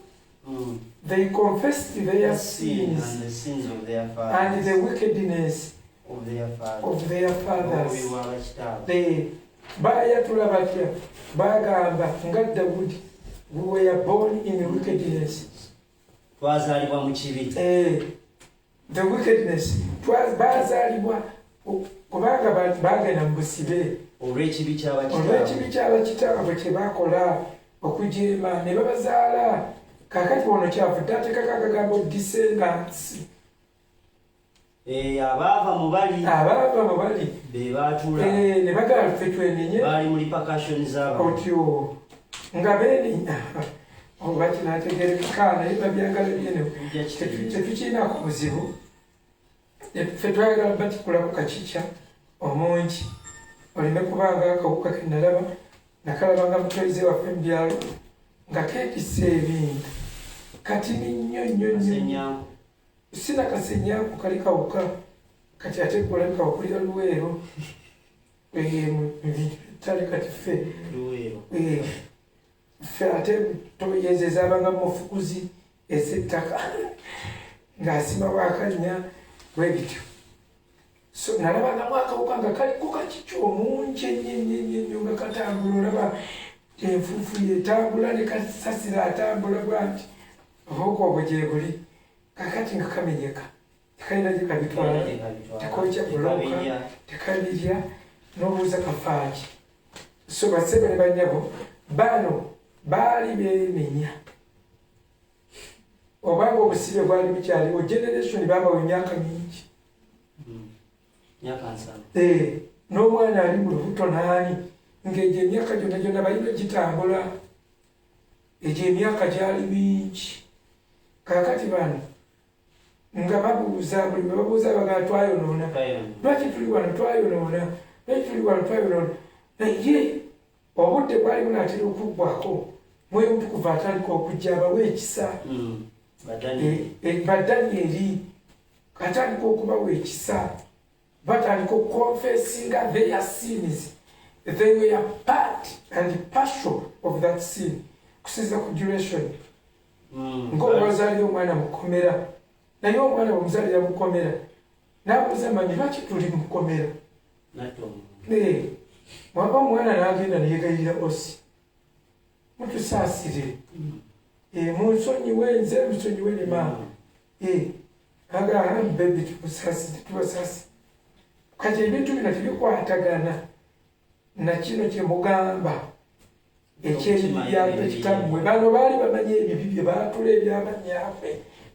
They confessed their sins and the sins of their fathers and the wickedness of their fathers. They bayatula batya bagamba nga Dawudi, we were born in wickedness. Twazalibwa mu kibi. The wickedness bazalibwa kubanga bagenda mu busibe olw'ekibi ky'abakitaabwe kye baakola okujeema ne babazaala. Kaakati ono kyavudde ateekako akagambo descendants. Abaava mu bali be baatula ne bagala ffe twenenye baali mu repercussion z'abantu otyo nga beenenya oba kinaategerekeka naye babyagala byeno tetukiinaku buzibu. Ffe twayagala batikulaku kakica omungi oleme kubanga akawuka ke nalaba nakalabanga mutoyize waffe mu byalo nga keetisse ebintu katini nnyo sinakasenyaku kali kawuka kati ate kulabika okulira Luweero tale kati ffe ate toyezo ezabanga mufukuzi ez'ettaka ng'asima bwakannya bwe bityo. So nalabanga mwakawuka nga kaliko kakica omungi ennyo nga katambula olaba enfuufu yetambula ne kasasira atambula bwanti obuuka obwo gye buli kakati nga kamenyeka tekalina gye kabitwala tekojja bulooka tekabirya n'obuuza kafaaki. So basebe ne bannyabo bano baali beenenya obanga obusibe bwali bukyaliwo generation babawa emyaka mingi n'omwana ali mu lubuto naani ng'egyo emyaka gyonna balina gitambula egyo emyaka gyali mingi. Kaakati bano nga babuuza buli lwe babuuza bagaa twayonoona lwaki tuli wano twayonoona naye obudde bwali bunaatera okuggwako mwoyo mutukuvu atandika okujja abawa ekisa Badanieri atandika okubawa ekisa batandika okuconfessinga their sins. They were part and partial of that sin kusinza ku duration ng'obwazaalira omwana mukomera naye omwana bwomuzaalira mukomera n'abuuza manyi lwaki tuli mukomera mwaba omwana n'agenda neyegayirira osi mutusaasire munsonyiwe nze musonyiwe ne maama agamba bebi tumusaasire tubasaasire. Kati ebintu bino tebikwatagana na kino kye mugamba ekyebibi byakitammwe. Bano baali bamanyi ebibi bye baatula ebyabanyaffe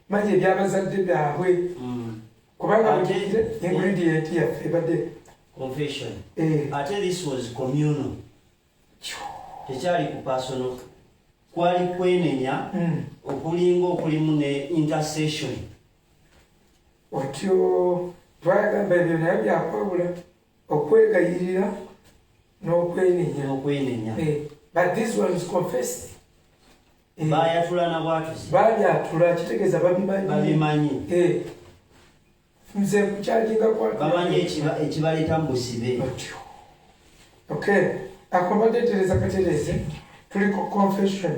manyi ebyabazadde byabwe kubanga bugire ingredient yaffe ebadde confession. Ate this was communal. Tekyali ku personal. Kwali kwenenya okulinga okulimu ne intercession. Otyo twagamba ebyo naye byakwawula okwegayirira n'okwenenya. But this one is confessed. Bayatula na bwatuzi. Balyatula kitegeeza babimanyi. Nze kukyajinga kwatula. Bamanyi ekibaleeta mu busibe. Okay. Akombadde tereza katereze. Tuli ku confession.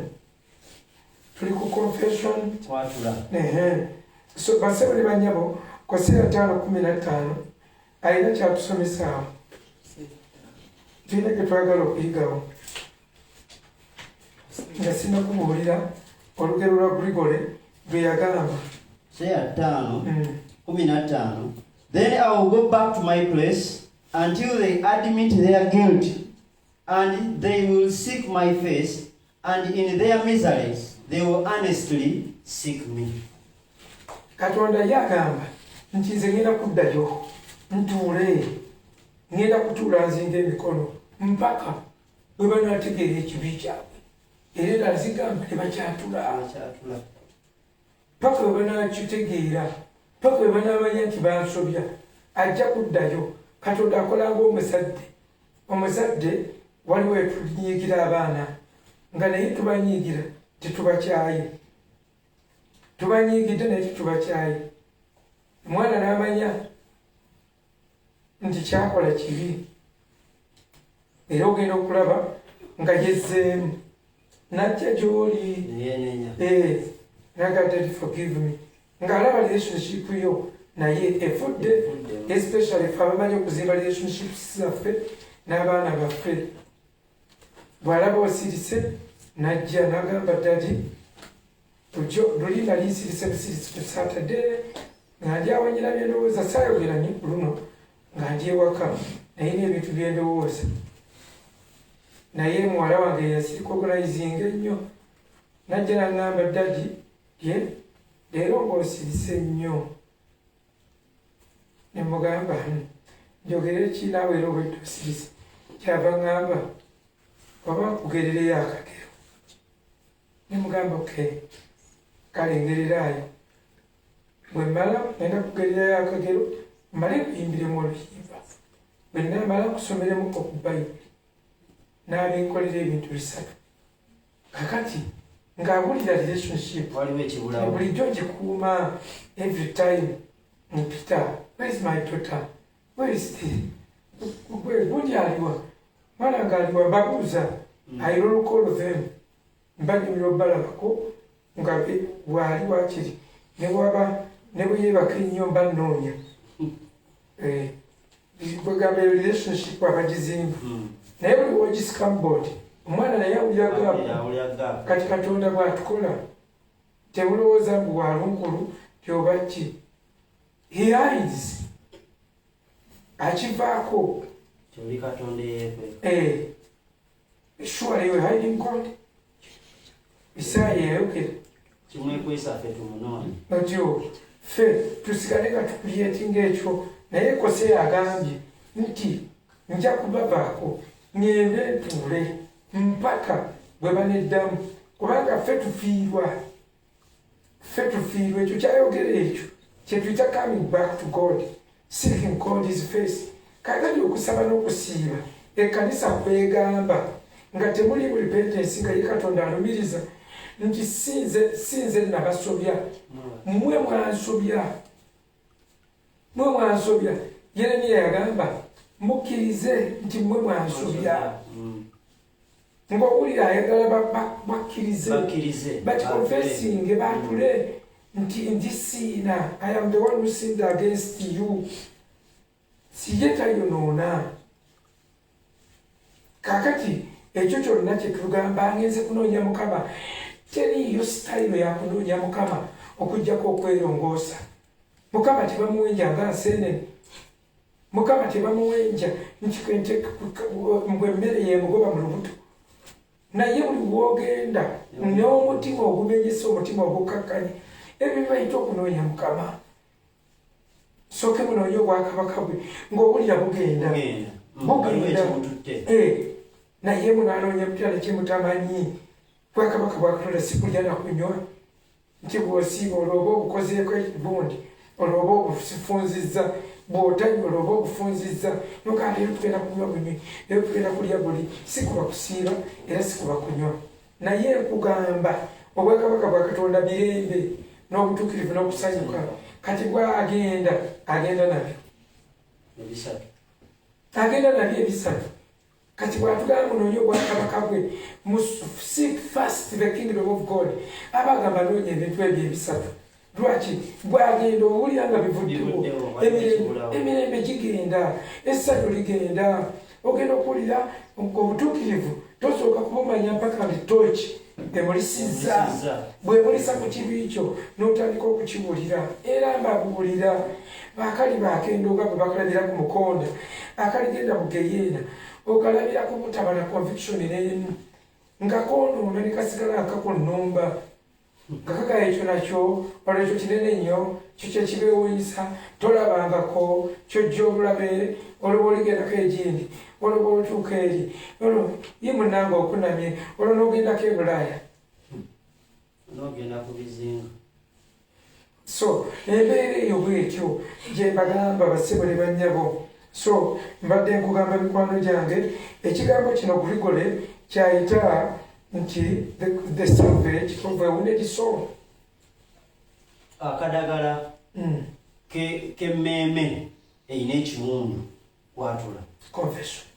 Kwatula. So basebe ne banyabo Hosea 5:15 alina kyatusomesaawo. Tulina ke twagala okuyigawo. Nga sina kumuwulira olugero lwa Grigore lwe yagamba. Hosea 5:15 Then I will go back to my place until they admit their guilt, and they will seek my face, and in their miseries they will honestly seek me. Katonda yagamba nti nze ngenda kuddayo ntuule ngenda kutuula nzinga emikono mpaka bwe banaategeera ekibi kyabwe era endala zigamba ne bakyatula paka bwe banaakitegeera paka bwe banaamanya nti bansobya ajja kuddayo. Katonda akola omuzadde waliwo etunyiigira abaana nga naye tubanyiigira tetubakyaye tubanyiigidde naye tetubakyaye. Omwana n'amanya nti kyakola kibi era ogenda okulaba nga yezzeemu najja gy'oli nagadde forgive me ng'alaba relationship yo naye efudde especially fe abamanyi okuzimba relationships zaffe n'abaana baffe. Bw'alaba osirise najja n'agamba ddadi luli nali nsirise busirise ku Saturday nga ndi awo nyirabye ndowooza saayogera nnyo ku luno nga ndi ewaka naye n'ebintu byendowooza naye muwala wange yasirikogonaizinga ennyo najja naŋŋamba ddadi leero ng'osirise nnyo ne mugamba njogere ki naawe era obwedde osirise kyava ŋŋamba oba nkugerereyo akagero ne mugamba kale ngereraayo bwe mmala ngenda kugererayo akagero mmale kuyimbiremu oluyimba bwe namala nkusomeremu ku Bayibuli n'abinkolera ebintu 3 kakati ng'abulira relationship bulijjo gikuuma every time mpita where is my daughter where is gundi aliwa mwana nga aliwa mbabuuza ayiroluka oluvemu mbanyumira obalabako nga waali wakiri newaba ne bwe yeebaka ennyo mba nnoonya kwegamba relationship abagizimba naye buli wogiscamboard omwana naye awulira gaapu kati Katonda bw'atukola tebulowooza mbu walunkulu tyoba ki he hides akivaako surely you hiding God Isaaya yayogera otyo ffe tusigale nga tukulyetinga ekyo naye Koseya agambye nti nja kubavaako ngende ntuule mpaka bwe baneddamu kubanga ffe tufiirwa ekyo kyayogera ekyo kyetuyita coming back to God seeking God his face kakati okusaba n'okusiiba ekkanisa kwegamba nga temuli repentance nga ye Katonda alumiriza nti sinze nabasobya mmwe mwansobya Yeremiya yagamba mukkirize nti mmwe mwansobya ng'owulira ayagala bakkirize but confessing baatule nti ndi siina I am the one who sinned against you siye tayonoona kakati ekyo kyonna kyetugamba ngenze kunoonya Mukama teriiyo sitayiro yakunoonya Mukama okugjako okwerongoosa Mukama tebamuwenja nga nseenene Mukama tebamuwenja nti mbwe emmere yemugoba mu lubuto naye buli bwogenda n'omutima ogumenyesa omutima ogukakkanye ebyo bibayita okunoonya Mukama sooke munoonye obwakabaka bwe ng'owulira bugenda naye munaanoonya mutya nekimutamanyi bwakabaka bwa Katonda sikulya na kunywa nti bw'osiiba olwoba obukozeeko ekibundi olwoba obusifunzizza bw'otanywa olwoba obufunzizza nogamba leero tugenda kunywa bunywi leero tugenda kulya buli si kuba kusiiba era si kuba kunywa naye nkugamba obwakabaka bwa Katonda mirembe n'obutuukirivu n'okusanyuka kati bw'agenda nabyo ebisatu kati bw'atugamba munoonye obwakabaka bwe seek first the kingdom of God abagamba noonya ebintu ebyo ebisatu lwaki bw'agenda owulira nga bivuddewo emirembe gigenda essanyu ligenda ogenda okuwulira obutuukirivu tosooka kubumanya mpaka bitooki emulisizza bwemulisa ku kibi kyo n'otandika okukiwulira era mbabuwulira akali bakendooga bwe bakalabira ku mukonda akaligenda bugeyeena okalabira ku butaba na conviction n'emu nga konoona ne kasigala akakunnumba nga kagaya ekyo nakyo olwekyo kinene nnyo kyo kyekibeewunyisa tolabangako kyojja obulabe olwoba oligendako egindi olwoba otuuka eri olwo ye munnanga okunamye olwo n'ogendako e Bulaaya so embeera eyo bwetyo gye mbagamba bassebo ne bannyabo so mbadde nkugamba mikwano gyange ekigambo kino Grigore kyayita nti the salvage of a wounded soul akadagala k'emmeeme eyina ekiwundu kwatula confession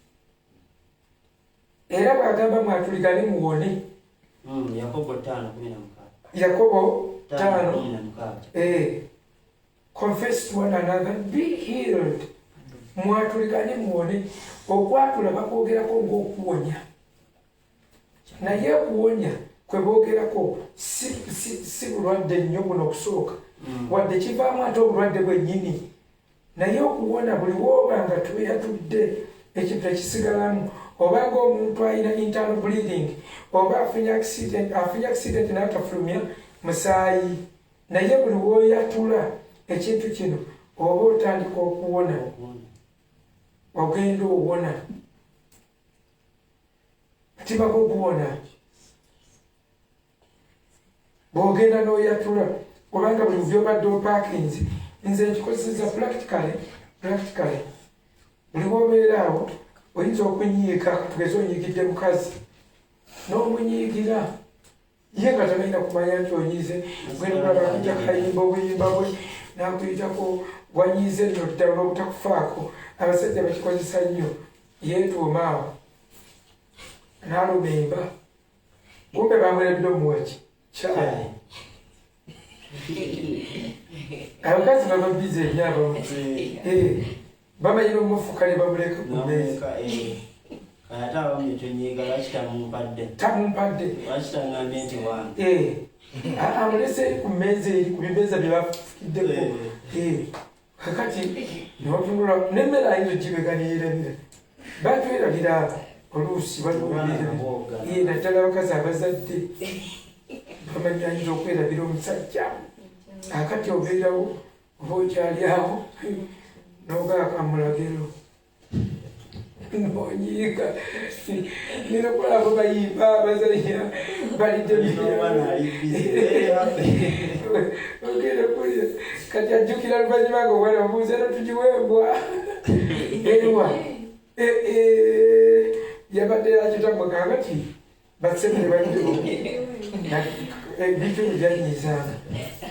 era bw'agamba mwatuligane muwone Yakobo 5:16 confess to one another be healed mwatuligane muwone okwatula bakwogerako ng'okuwonya naye okuwonya kwe boogerako si bulwadde nnyo buno okusooka wadde kivaamu ate obulwadde bwennyini naye okuwona buli wooba nga tuyatudde ekintu ekisigalamu oba ng'omuntu alina internal bleeding oba afunye accident n'atafulumya musaayi naye buli wooyatula ekintu kino oba otandika okuwona ogenda owona mutima gwo guwona bw'ogenda n'oyatula kubanga buli byobadde opaakinzi nze nkikozeseza practically buli bw'obeera awo oyinza okunyiika tugeze onyigidde mukazi n'omunyiigira ye nga tamalina kumanya nti onyiize gwenobalakuja kayimba obuyimba bwe nakuyitako wanyiize nno ddala obutakufaako abasajja bakikozesa nnyo yeetuuma awo n'alumemba kumbe bamuledde omuwaki kyayi abakazi baba bize ebyabamu bamanyira omufuka ne bamuleka ku mmeeza ate abamu tonyiga lwaki tamumpadde amulese ku mmeeza eri ku bimeeza bye bafukiddeko kakati notunula nemmere ayinza ogibega neyerabira batwerabira oluusi baliwo naddala abakazi abazadde bamanyi ayinza okwerabira omusajja akati obeerawo oba okyali awo nogaaka mulagero nonyiika ninokulabo bayimba abazanya balidde ogenda kulya kati ajjukira luvanyuma nga obwana obuuze notugiwembwa eriwa yabadde yakitamwe kakati basemere balideo ebintu byanyiizanga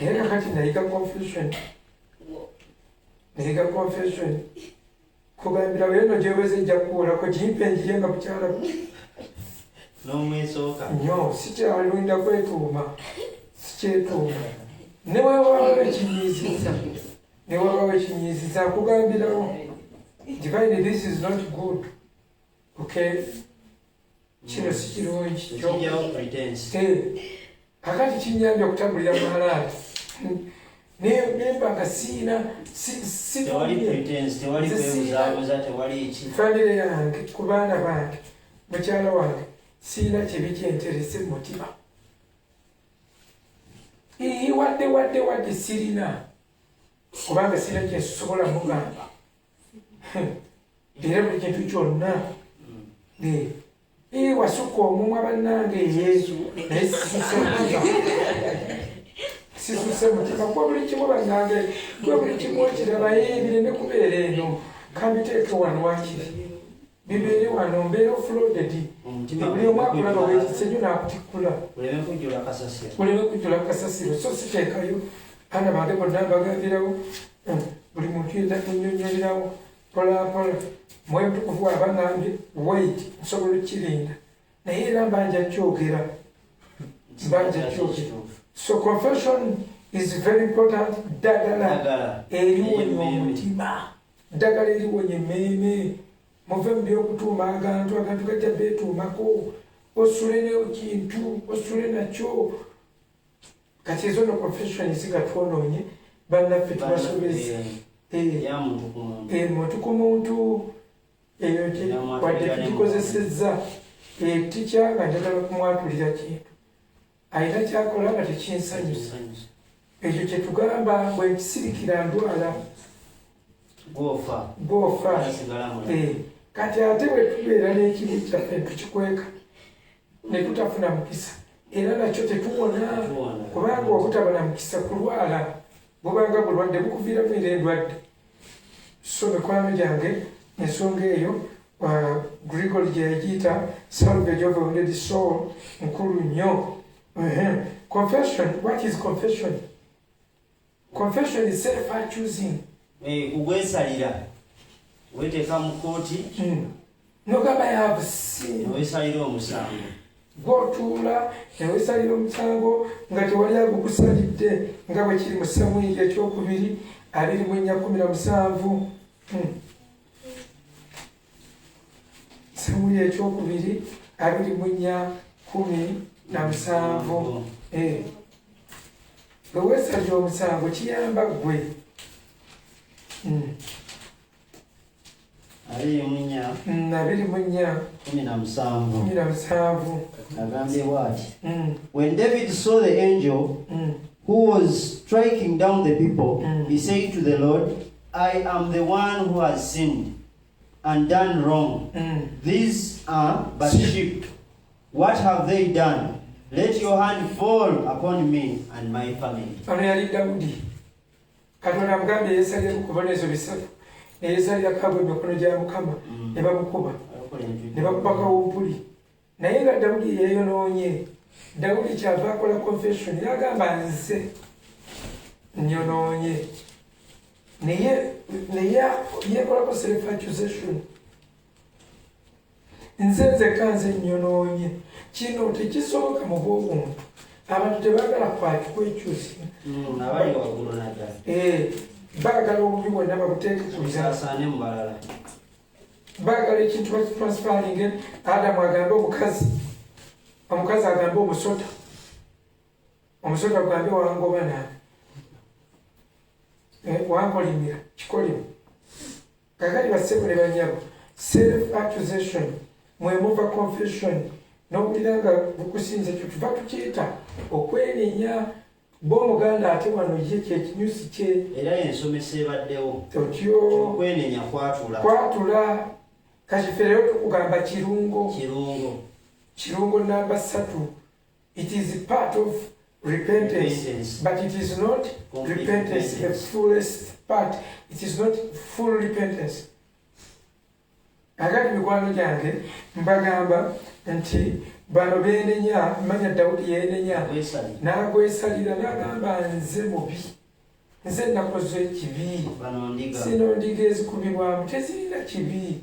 naye kakati nayiga confession kugambira weno gyeweze ejja kukolako gimpe njirye nga mukyala n'omwesooka nnyo sikyalunda kwetuuma sikyetuuma newewawo ekinyiiziza kugambirawo divine this is not good okay kino si kirungi kakati kinyambye okutambulira mahalaali nembanga siina famire yange ku baana bange mukyala wange siina kibi kyenterese mu mutima wadde sirina kubanga siina kyensobola mugamba era buli kintu kyonna wasukka omumwa bannange yesu naye sisuse mutima gwe buli kimu bannange gwe buli kimu okirabaye bireme kubeera eno kambiteeke wano wakiri bibeere wano mbeera ofulodedi buli omu akulaba wekisenyo nakutikkula uleme kujjula kasasiro so siteekayo baana bange bonna mbagambirawo buli muntu yenda kunyonyolerawo mpolampola mwoyo mutukuvu abangambye wait nsobola okkirinda naye era mbanja kyogera so confession is very important ddagala eriwonya omutima ddagala eriwonya emmeeme muve mu byokutuuma agantu gajja beetuumako osule nekintu osule nakyo kati ezo no confession zigatwonoonye bannaffe tubasobezi muntu ku muntu eyo wadde tugikozesezza tikyanga njagala kumwatulira kintu ayina kyakola nga tekinsanyusa ekyo kyetugamba bwe nkisirikira ndwala gwofa kati ate bwe tubeera n'ekibi kyaffe tukikweka ne tutafuna mukisa era nakyo tetuwona kubanga obutabona mukisa kulwala bubanga bulwadde bukuviiramu era endwadde so mikwano gyange ensonga eyo Gregory gye yagiyita salvage of a wounded soul nkulu nnyo. Confession, what is confession? Confession is self-accusing. Kugwesalira weteeka mu kooti nogamba I have sinned. Weesalira omusango. Gw'otuula neweesalira omusango nga tewali agukusalidde nga bwe kiri mu Samwiri ekyokubiri 2:17. Samwiri ekyokubiri 2:17. Bwe weesalira omusango kiyamba ggwe Ali munya 24:17 agambye bw'ati. When David saw the angel who was striking down the people, he said to the Lord, I am the one who has sinned and done wrong. These are but sheep. What have they done? Let your hand fall upon me and my family. Ano yali Dawudi. Katonda amugambye yeesalire ku kubonerezo bisatu. Ne yeesalira kabwe emikono gya Mukama ne bamukuba. Ne bakuba kawumpuli. Naye nga Dawudi yeeyonoonye. Dawudi kyava akola confession yagamba nze nyonoonye. Naye yeekolako self accusation. Nze kanze nyonoonye. Kino tekisoboka mu bw'obuntu. Abantu tebaagala kwekyusa. Abali waggulu naddala. Baagala obubi bwonna babuteeke ku bisaasaane mu balala. Baagala ekintu bakitransferring. Adamu agambe omukazi agambe omusota. Omusota agambe wangoba nani. Wankolimira kikolimu. Kakati bassebo ne banyabo. Self accusation. Mwemuva confession. N'owulira nga bukusinze ekyo tuva tukiyita okwenenya b'omuganda ate wano ye kyekinyusi kye. Era ensomesa ebaddewo. Otyo okwenenya kwatula kati rero tukugamba kirungo namba 3. It is part of repentance. But it is not repentance, the fullest part. It is not full repentance. Agati mikwano gyange mbagamba nti bano beenenya manya Dawudi yeenenya n'agwesalira n'agamba nze mubi, nze nakoze ekibi, sino ndiga ezikubibwamu tezirina kibi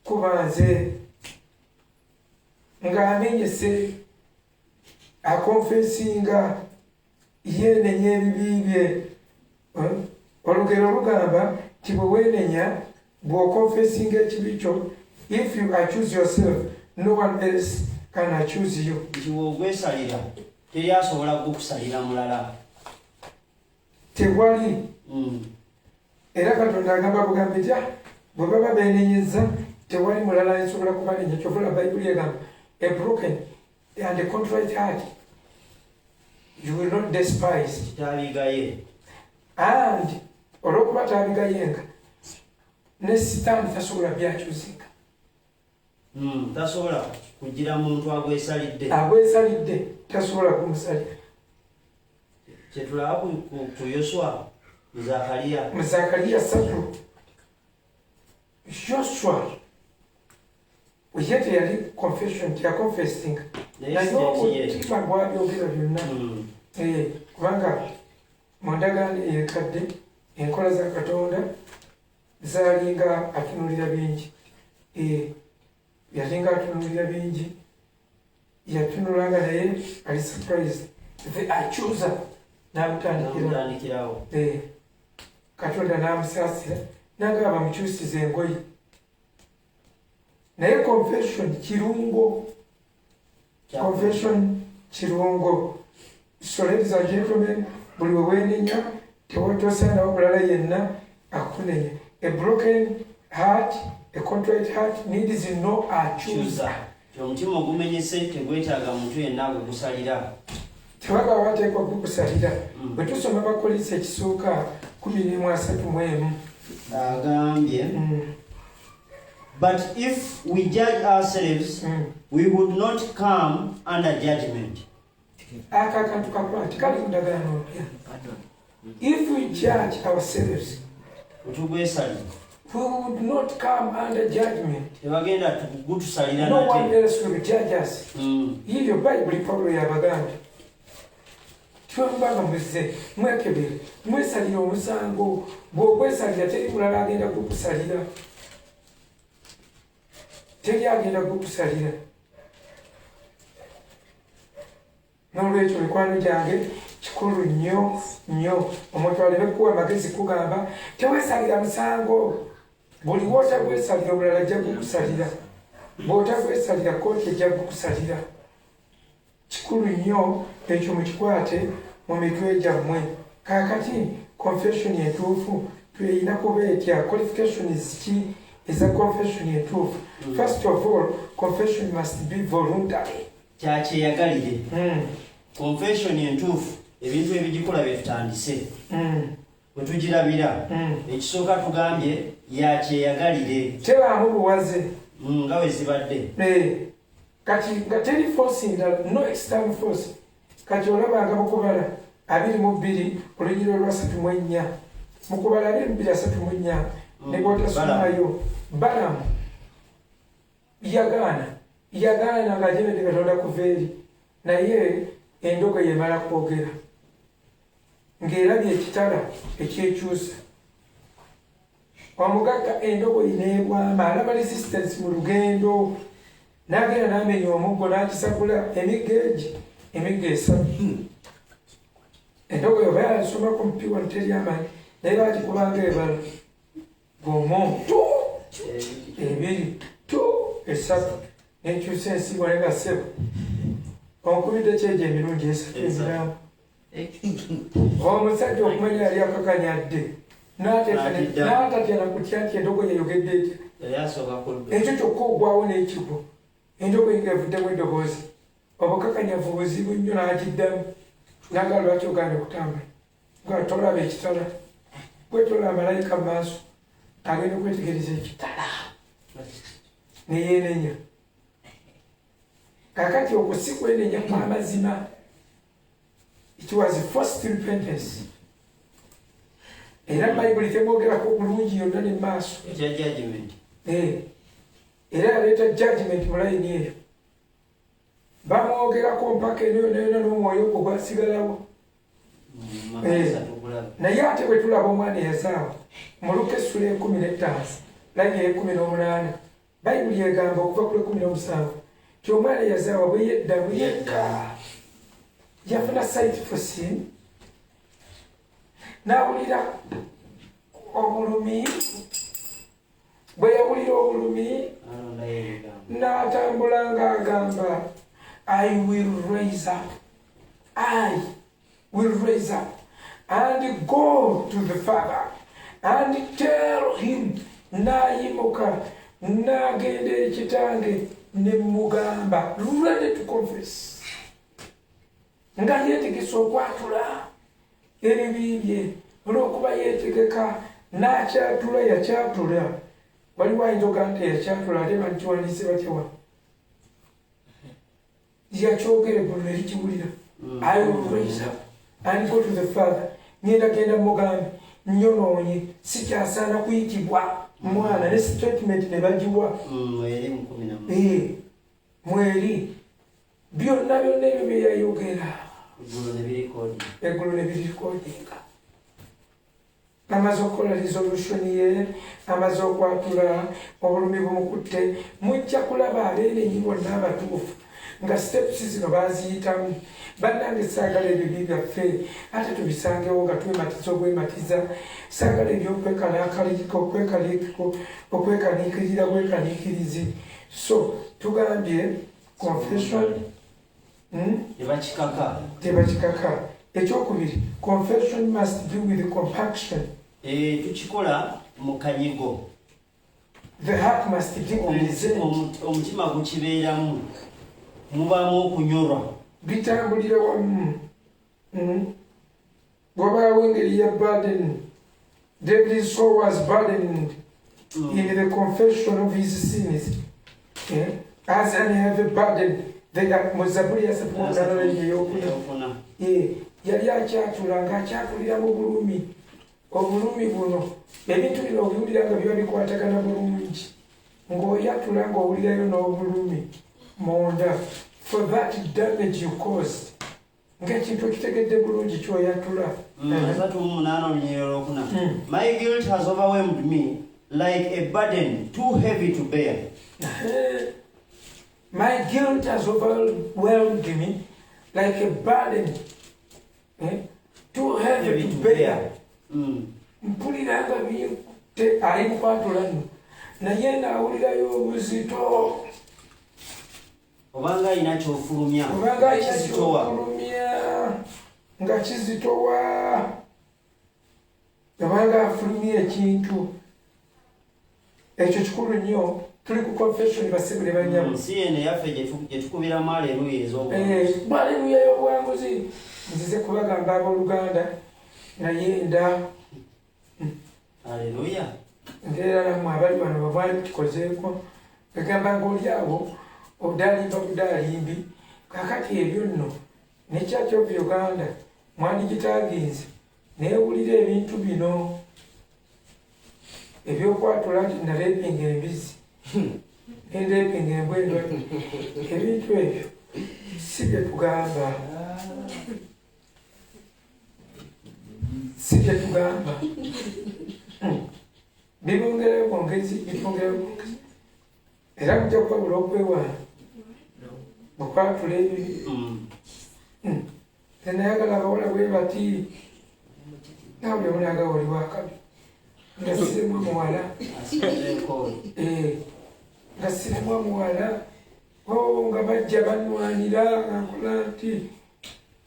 kuba nze ng'amenyese akonfesinga yeenenya ebibi bye. Olugero lugamba nti bwe weenenya bw'okonfesinga ekibi kyo, if you accuse yourself, no one else can accuse you. Nti bw'ogwesalira teri asobola kukusalira mulala. Tewali. Era Katonda agamba bugambi nti bwe baba beenenyeza tewali mulala asobola kubanenya. Kyovula Bayibuli egamba a broken and a contrite heart you will not despise. Taabigaye. And olw'okuba taabigayenga ne Sitaani tasobola byakyuzinga. Tasobola kugira muntu agwesalidde tasobola kumusalira. Kyetulaba ku Yoswa mu Zakariya 3. Joshua ye teyali confession teyaconfessinga naye omutima gwabyogera byonna kubanga mu ndagaano ekadde enkola za Katonda zalinga atunulira bingi. Yalinga atunulira bingi, yatunulanga naye ali surprise. The accuser n'amutandikirawo. Katonda n'amusaasira n'agamba bamukyusize engoye. Naye confession kirungo. So ladies and gentlemen, buli we weenenya tosaanawo mulala yenna akunenya. A broken heart, a contrite heart needs no accuser. Omutima ogumenyese tegwetaaga muntu yenna agukusalira. Tewaba wateekwa kukusalira. Bwe tusoma Abakolinso ekisooka 11:31 agambye, but if we judge ourselves, we would not come under judgment. Akakantu kakwati kali ku ndagaano mpya. If we judge ourselves, we would not come under judgment. No one else will judge us. Hiyo Bible Paulo yabagamba. Twambaga muze mwekebere mwesalira omusango bw'okwesalira teri mulala agenda kukusalira. Teri agenda kukusalira. N'olwekyo mikwano gyange kikulu nnyo omutwale bekuwa amagezi kugamba teweesalira musango. Buli w'otagwesalira omulala ajja kukusalira. Bw'otagwesalira kooti ejja kukusalira. Kikulu nnyo ekyo mukikwate mu mitwe gyammwe. Kaakati confession entuufu tuyina kubeetya qualification is a confession entuufu. First of all, confession must be voluntary. Kyakyeyagaliire. Confession entuufu ebintu ebigikola bye tutandise. Bwe tugirabira ekisooka tugambye yakyeyagalire. Tebaamu buwaze. Nga bwe zibadde. Kati nga teri force ndala, no external force. Kati olabanga mukubala 22 olugero lwa 34 mukubala 22 ne bwotasumayo Balamu yagaana nga jene Katonda kuveeri naye endogo yemala kwogera ng'erabye ekitala ekyekyusa omugagga endogo yineebwama alaba resistance mu lugendo n'agenda n'amenya omuggo n'agisakula emigga esatu. Endogo yoba yasoma ku mupiwa nteri amaanyi naye bagikubanga ebala gomo ebiri esatu n'ekyusa ensigo ne gasebo onkubidde kyejo emirundi esatu emiramu. Omusajja okumanya yali akakanyadde n'atatya nakutya nti endogo yayogedde etya. Ekyo kyokka ogwawo n'ekigo endogo evuddemu eddoboozi obukakanyavu buzibu nnyo n'agiddamu n'agala lwaki oganda okutambula nga tolaba ekitala bwe tola amalayika mu maaso agenda okwetegereza ekitala neyeenenya. Kakati okwo si kwenenya kwa mazima. It was forced repentance. Era Bayibuli temwogerako bulungi yonna ne maaso. Era yaleeta judgment mu layini eyo. Bamwogerako mpaka eno n'omwoyo gwo gwasigalawo. Naye ate bwe tulaba omwana eyazaawa mu Luka essula 15 layini 18 Bayibuli egamba okuva ku 17 ti omwana eyazaawa bwe yeddamu yekka yafuna sight for sin n'awulira obulumi. Bwe yawulira obulumi n'atambula ng'agamba I will raise up and go to the Father and tell him. N'ayimuka n'agenda eri kitange ne mugamba ready to confess nga yeetegesa okwatula ebibi bye olw'okuba yeetegeka n'akyatula yakyatula. Waliwo ayinza ogaa nti yakyatula ate bakiwandiise batyawa yakyogere eggulu ne likiwulira. I will raise up and go to the Father. Genda mugambe nyonoonye sikyasaana kuyitibwa mwana ne statement ne bagiwa mweri byonna ebyo bye yayogera eggulu ne birikoodinga. Amaze okukola resolution ye amaze okwatula obulumi bumukutte mujja kulaba abeenenyi bonna abatuufu nga steps zino baziyitamu. Bannange saagala ebibi byaffe ate tubisangewo nga twematiza obwematiza. Saagala okwekaniikirira bwekaniikirizi. So tugambye confession tebakikaka. Ekyokubiri, confession must be with compaction. Tukikola mu kanyigo. The heart must deeply resent. Omutima gukibeeramu mubaamu okunyolwa bitambulira wamu. Wabaawo engeri ya burden. David's soul was burdened in the confession of his sins. As an heavy burden. Muzabuli yasapuna yali akyatula ng'akyatulira mu bulumi. Obulumi buno ebintu bino obiwulira nga biba bikwatagana bulungi ng'oyatula ng'owulirayo n'obulumi munda for that damage you caused ng'ekintu ekitegedde bulungi kyoyatula. My guilt has overwhelmed me like a burden too heavy to bear. My guilt has overwhelmed me like a burden too heavy to bear. Mpulira nga binte ali mukwatula nno naye naawulirayo obuzito obanga alina kyofulumya nga kizitowa obanga afulumye ekintu ekyo kikulu nnyo. Tuli ku confession basibule banyamu si ene yaffe gye tukubiramu aleluya ez'obuwanguzi. Aleluya y'obuwanguzi nzize kubagamba abooluganda naye nda aleluya ngeera nammwe abali wano babwali tukikozeeko egamba ng'oli awo obudaalimba budaalimbi kakati ebyo nno ne Church of Uganda mwandigitaginze neewulira ebintu bino ebyokwatula nti nalepinga embizi nendeepinga embwendwa ebintu ebyo si bye tugamba bibongereyo bwongezi era mujja kubabula okwewaana okwatula ebibi tenayagala abawala bwe bati nawe byomunaga oli wakabi nga siremu muwala nga siremu muwala nga bajja banwanira akola nti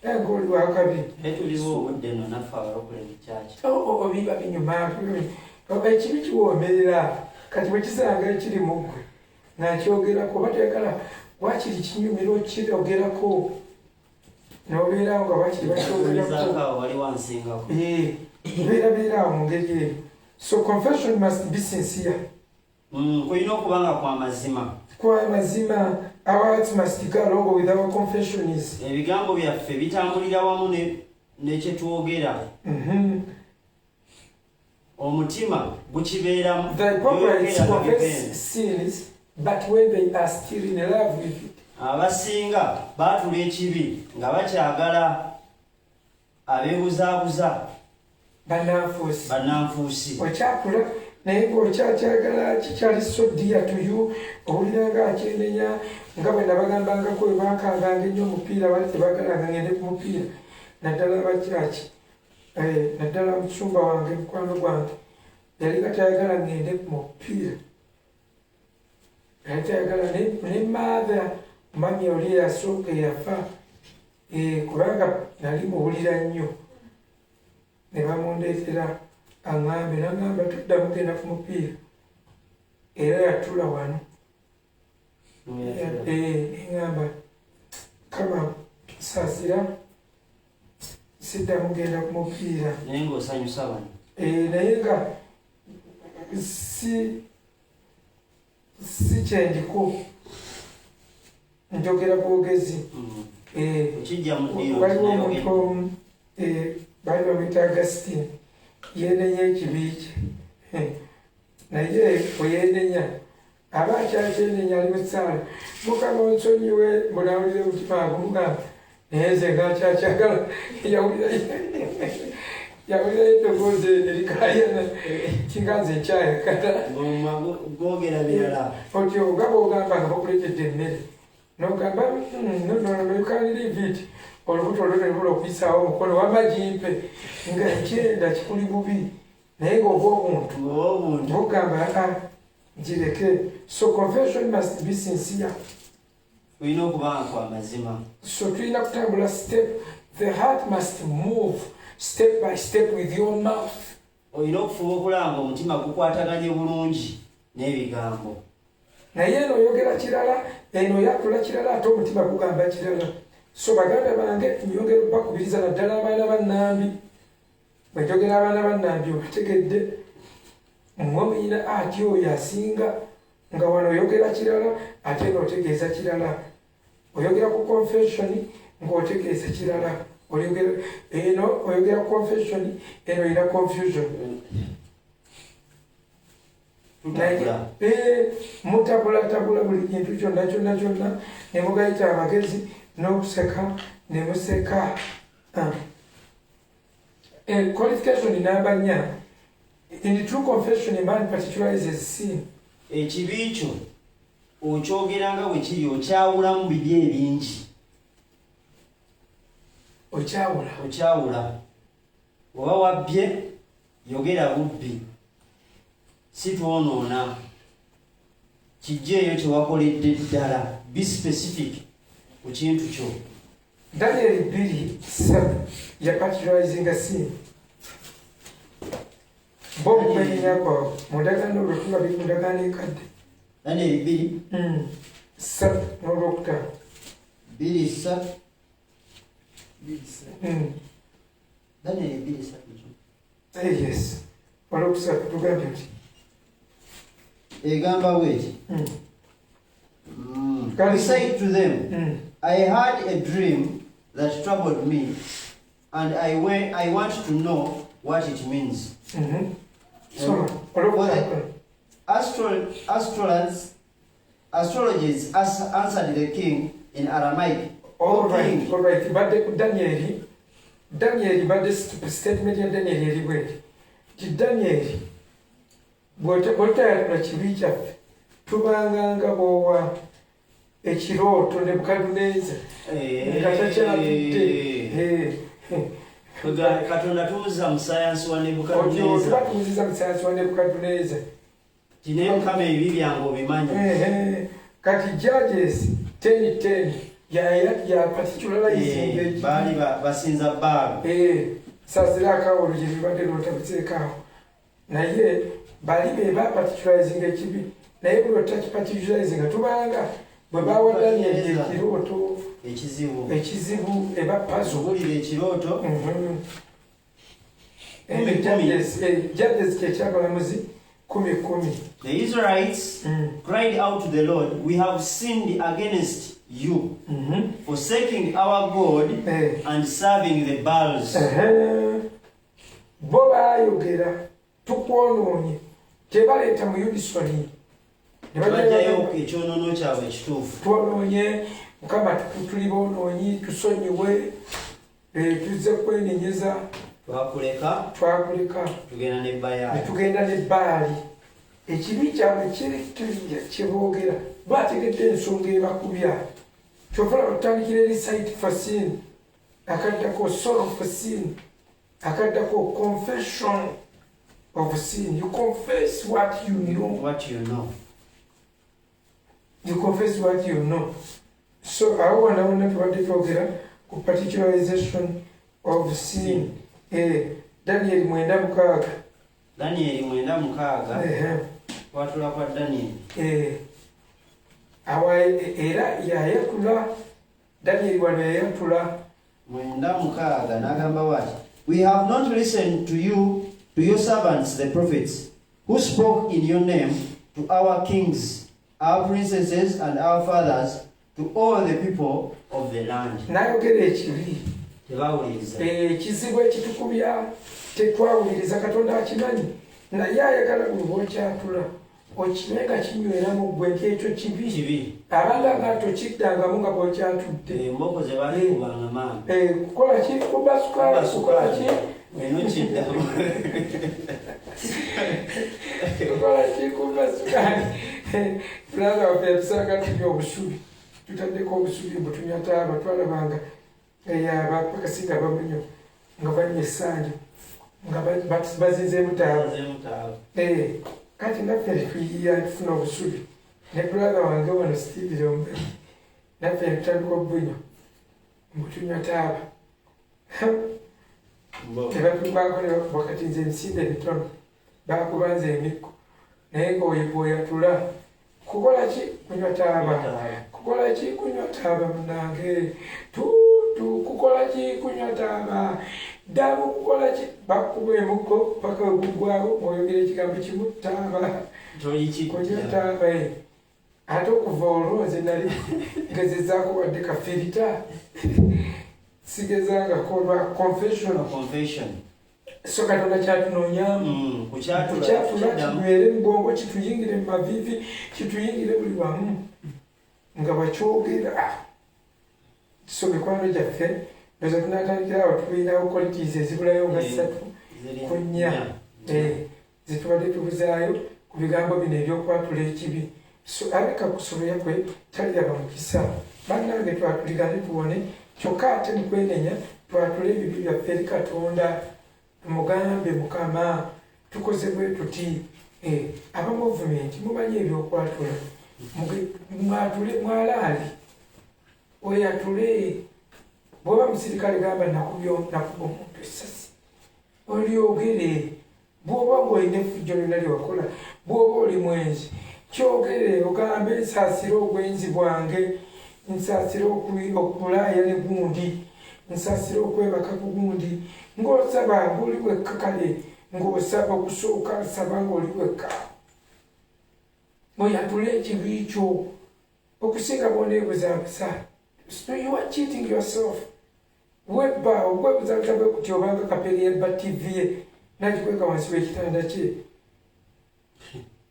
ng'oli wakabi tuliwo obudde no naffe abalokole mu kyaki obiba binyuma ekibi kiwoomerera kati bwe kisanga ekiri mu ggwe nakyogerako bategala wakiri kinyumira okyogerako nobeerawo nga wakiri bakyogerako wali wansingako beerabeeraawo mu ngeri eyo. So confession must be sincere. Kulina okuba nga kwa mazima. Kwa mazima. Our hearts must go along with our confessions. Ebigambo byaffe bitambulira wamu ne kye twogera. Omutima gukibeeramu. The hypocrites confess sins, but when they are still in love with it. Abasinga baatula ekibi nga bakyagala abeebuzaabuza bannanfuusi. Okyakula naye ng'okyakyagala kikyali so dear to you, owulira nga akyenenya nga bwe nabagambangako bwe bankanganga ennyo omupiira bali tebagalanga ngende ku mupiira naddala abakyaki naddala musumba wange mukwano gwange yali gatayagala ngende ku mupiira yali tayagala ne maather mami oli yasooka yafa kubanga nali muwulira nnyo ne bamundeetera aŋŋambe n'aŋŋamba tudda mugenda ku mupiira era yatula wano eŋŋamba kama saasira sidda mugenda ku mupiira naye ng'osanyusa bano naye nga si kyendiko njogera bwogezi waliwo omuntu omu bali bamwita Augustine yenenya ekibi kye naye bweyenenya aba akyakyenenya ali musaala mukama onsonyiwe mbonawulire mutima agumugamba naye nze ngakyakyagala yawulira eddoboozi erikayana kinganze ekyayagala gwogera birala otyo nga bwogamba nga bakuletedde emmere nogamba no you can't leave it olubuto olwo nelubula okuyisaawo omukono wamma gimpe nga ekyenda kikuli bubi naye ng'oba omuntu bugamba gireke. So confession must be sincere. Tulina okubanga kwa mazima. So tulina kutambula step, the heart must move step by step with your mouth. Olina okufuba okulanga omutima gukwataganye bulungi n'ebigambo. Naye eno oyogera kirala, eno yakula kirala, ate omutima gugamba kirala. So baganda bange nyongera bakubiriza naddala abaana bannambi. Bajogera abaana bannambi obategedde. Mwomuyina ati oyo asinga nga wano oyogera kirala ate n'otegeeza kirala. Oyogera ku confession ng'otegeeza kirala. Eno oyogera confession eno ina confusion. Mutabula buli kintu kyonna ne mugayita amagezi n'okuseka ne museka. Qualification number 4. In the true confession, a man particularizes sin. Ekibi kyo okyogeranga bwe kiri okyawulamu biri ebingi. Okyawula. Oba wabbye yogera bubbi. Si twonoona. Kijja eyo kyewakoledde ddala. Be specific ku kintu kyo. Daniel 2:7 ya particularizing a sin. bo mumenya kwa mundagano olwokuba bikundagano ekadde Daniel 2 3 n'olwokuta 2 Daniel 2 yes olwokusatu tugambye nti egamba bweti He said to them, I had a dream that troubled me, and I want to know what it means. So, astrologers answered the king in Aramaic. All right. But Daniel, but this statement of Daniel, Daniel, what I reach up to Banganga or ekirooto Nebukadneza Katonda tumuza mu science wa Nebukadneza tumuziza mu science wa Nebukadneza kine kama ebibi byange obimanyi kati Judges 10:10 ya particularizing bali basinza Baali saziraka olugye bibadde lwotabiteekaawo naye bali beba particularizing ekibi naye buli otakipaticiularinga tubanga bwe bawa Daniel ekirooto ekizibu eba puzzle owulira ekirooto Judges kyekyabalamuzi 10:10 The Israelites cried out to the Lord, we have sinned against you, forsaking our God and serving the Baals. Bo baayogera tukwonoonye tebaleeta mu Yudisoni Bajjayo ekyonono kyabwe ekituufu twonoonye Mukama tuli boonoonyi tusonyiwe tuzze kwenenyeza twakuleka tugenda ne Baali ekibi kyabwe kireeterera kyeboogera bategedde ensonga ebakubya kyova otandikira eri site for sin akaddako sorrow for sin akaddako confession of sin. You confess what you know. You confess what you know. So I want to talk particularization of sin. Daniel mwenda mukaaga. Watula kwa Daniel. Awa era yayatula Daniel wano yayatula mwenda mukaaga n'agamba wati, we have not listened to your servants the prophets, who spoke in your name to our kings, our princesses, and our fathers, to all the people of the land. Nayogera ekibi tebawuliriza ekizibu ekitukubya tetwawuliriza Katonda akimanyi naye ayagala buli bwokyatula okimenga kinyweramu gwe ekyo kibi abanga nga tokiddangamu nga bwokyatudde emboko ze balikubanga maama kukola ki kuba sukali kukola ki eno kiddamu kukola ki kuba sukali tulaga waffe yatusanga tulya obusubi tutaddeko obusubi bwe tunyataaba twalabanga abakasinga bamunyo nga banywa essanyu nga bazinzeemu taaba kati naffe tuyiya tufuna obusubi ne brother wange wano Steve Lombe naffe netutandika obunywa mbutunywa taaba tebatugwako wakati nze emisinde mitono bakubanza emikko naye ng'oyatula kukola ki kunywa taaba kukola ki kunywa taaba munange kukola ki kunywa taaba damu kukola ki bakuba emukko paka ogugwawo oyogera ekigambo kimu taaba kunywa taaba ate okuva olwo nze nali ngezezaako wadde kafirita sigezangako olwa confession so Katonda kyatunoonyamu kukyatula kinywere mubwongo kituyingire mu mavivi kituyingire buli wamu nga bakyogera so mikwano gyaffe ndoza tunatandikira awo tulinawo qualities ezibulayo nga 3 ku 4 zitubadde tubuzaayo ku bigambo bino ebyokwatula ekibi so abeka kusoboya kwe taliraba mukisa bannange twatuligane tuwone kyokka ate mukwenenya twatule ebibi byaffe eri Katonda tumugambe Mukama tukoze bwe tuti aba movement mumanyi ebyokwatula mwatule mwalaali oyatule bwoba musirikale gamba nakuba omuntu esasi olyogere bw'oba ng'olina effujjo lyonna lye wakola bw'oba oli mwenzi kyogere ogambe nsaasire obwenzi bwange nsaasire okulaaya ne gundi nsaasire okwebaka ku gundi ng'osaba ng'oli wekka kale ng'osaba okusooka saba ng'oli wekka oyatule ekibi kyo okusinga bw'oneebuzabuza. So you are cheating yourself. Webba okwebuzabuza bwe kuti obanga kapere yebba TV ye nagikweka wansi w'ekitanda kye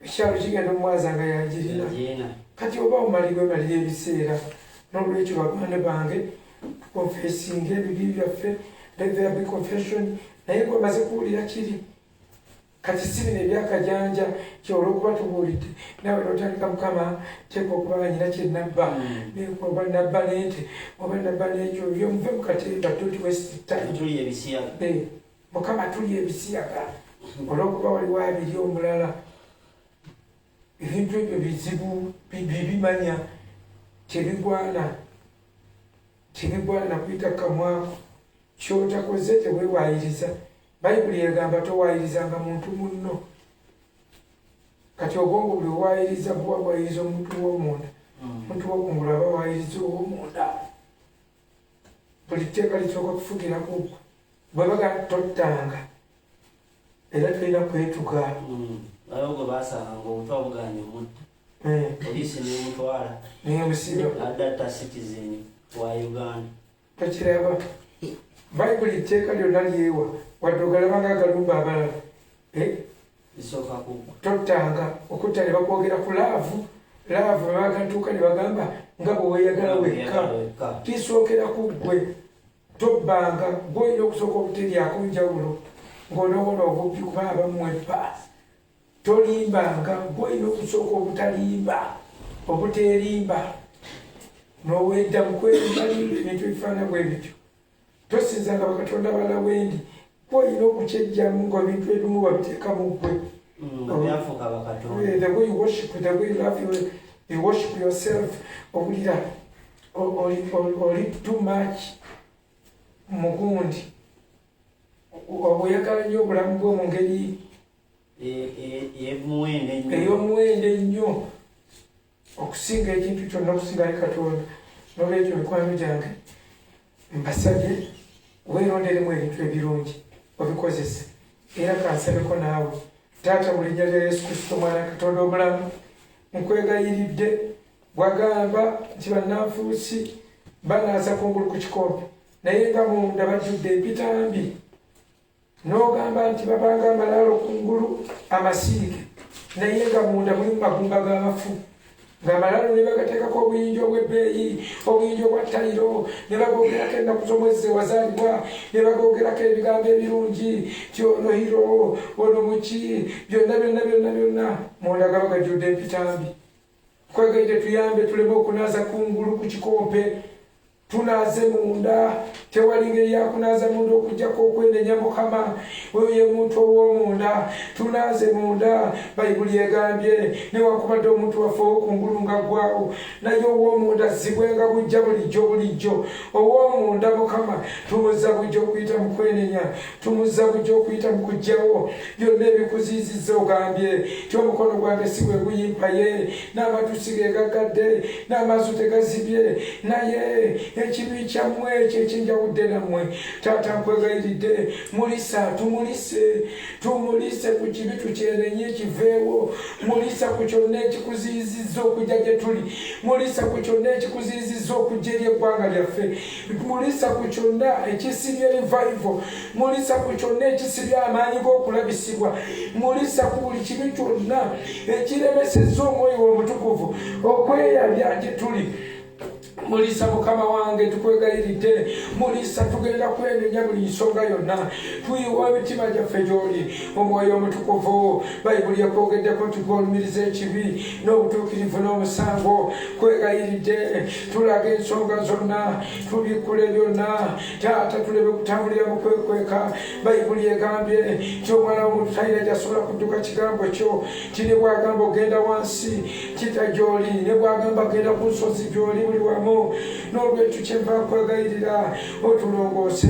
ekyalo kigenda omwaza nga yagirina kati oba omalibwe malira ebiseera n'olwekyo baganda bange tukonfesinga ebibi byaffe let there be confession naye gwemaze kuwulira kiri kati si bino ebyakajanja kyolwokuba tubuulidde nawe notandika mukama teeka okuba nyina kyenabba oba nabba nente oba nabba nekyo byomuve mukatemba don't waste time. Mukama tuli ebisiyaga olwokuba waliwo abiri omulala ebintu ebyo bizibu bibimanya tebigwana kuyita kamwako kyotakoze tewewaayiriza. Bayibuli egamba towaayirizanga muntu munno kati obwongo buli owaayiriza buba bwayiriza omuntu w'omunda omuntu w'okungulu aba waayiriza ow'omunda buli tteeka lisooka kufugira kugwa bwe baga tottanga era tulina kwetuga ayogo basanga obutwa buganye omutta polisi nemutwala nemusiro adata citizen wa Uganda tokiraba bayibuli itteeka lyonna lyewa wadde ogalabanga agalumba abalala lisooka kugwa tottanga okutta ne bakwogera ku laavu bagatuuka ne bagamba nga bwe weeyagala wekka kisookera ku ggwe tobbanga gwolina okusooka obuteryako njawulo ng'onoobona obubbi kuba abamwebba tolimbanga gwolina okusooka obutalimba obuteerimba n'owedda mu kwerimbalimba ebintu ebifaana bwe bityo tosinzanga bakatonda bala wendi gwolina okukyejjamu nga ebintu ebimu babiteeka mu ggwe the way you worship, the way you love you worship yourself obulira oli too much mugundi oyagala nnyo obulamu bwo mu ngeri ey'omuwendo ennyo okusinga ekintu kyonna okusingayo Katonda. N'olwekyo mikwano gyange mbasabye weeronderemu ebintu ebirungi obikozese era kansabeko naawe. Taata mu linnya lya Yesu Kristo mwana Katonda omulamu nkwegayiridde bwagamba nti bannanfuusi banaaza kungulu ku kikompe naye nga munda bajjudde ebitambi n'ogamba nti babanga amalaalo kungulu amasiike naye nga munda mulimu magumba g'amafu ng'amalaalo ne bagateekako obuyinja obw'ebbeeyi obuyinja obwa ttayiro ne bagoogerako ennaku z'omwezi zewazaalibwa ne bagoogerako ebigambo ebirungi tyono hiro ono muki byonna munda gaba gajjudde ebitambi. Kwegayidde tuyambe tuleme okunaaza kungulu ku kikompe tunaaze munda tewali ngeri yakunaaza munda okugjako okwenenya Mukama oyo ye muntu ow'omunda tunaaze munda. Bayibuli egambye newakubadde omuntu waffe ow'okungulu nga ggwawo naye ow'omunda zibwenga bujja bulijjo ow'omunda Mukama tumuzza bujja okuyita mu kwenenya tumuzza bujja okuyita mu kuggyawo byonna ebikuziizizza ogambye ti omukono gwange si gwe guyimpaye n'amatu ge gagadde n'amaaso tegazibye naye ekibi kyammwe ekyo ekinjawudde nammwe. Taata nkwegayiridde mulisa tumulise ku kibi tukyenenye kiveewo mulisa ku kyonna ekikuziizizza okujja gye tuli mulisa ku kyonna ekikuziizizza okujja eri eggwanga lyaffe mulisa ku kyonna ekisibya revival mulisa ku kyonna ekisibya amaanyi g'okulabisibwa mulisa ku buli kibi kyonna ekiremesezza omwoyo omutukuvu okweyabya gye tuli. Mulisa Mukama wange tukwegayiridde mulisa tugenda kwenenya buli nsonga yonna tuyiwa emitima gyaffe gy'oli omwoyo omutukuvu. Bayibuli yakwogeddeko nti gw'olumiriza ekibi n'obutuukirivu n'omusango kwegayiridde tulaga ensonga zonna tubikkule byonna taata tuleme kutambulira mu kwekweka. Bayibuli egambye nti omwana w'omuntu talina gy'asobola kudduka kigambo kyo ti ne bw'agamba ogenda wansi kita gy'oli ne bw'agamba agenda ku nsozi gy'oli buli wamu nnyo n'olwekyo kyenva kwegayirira otulongoose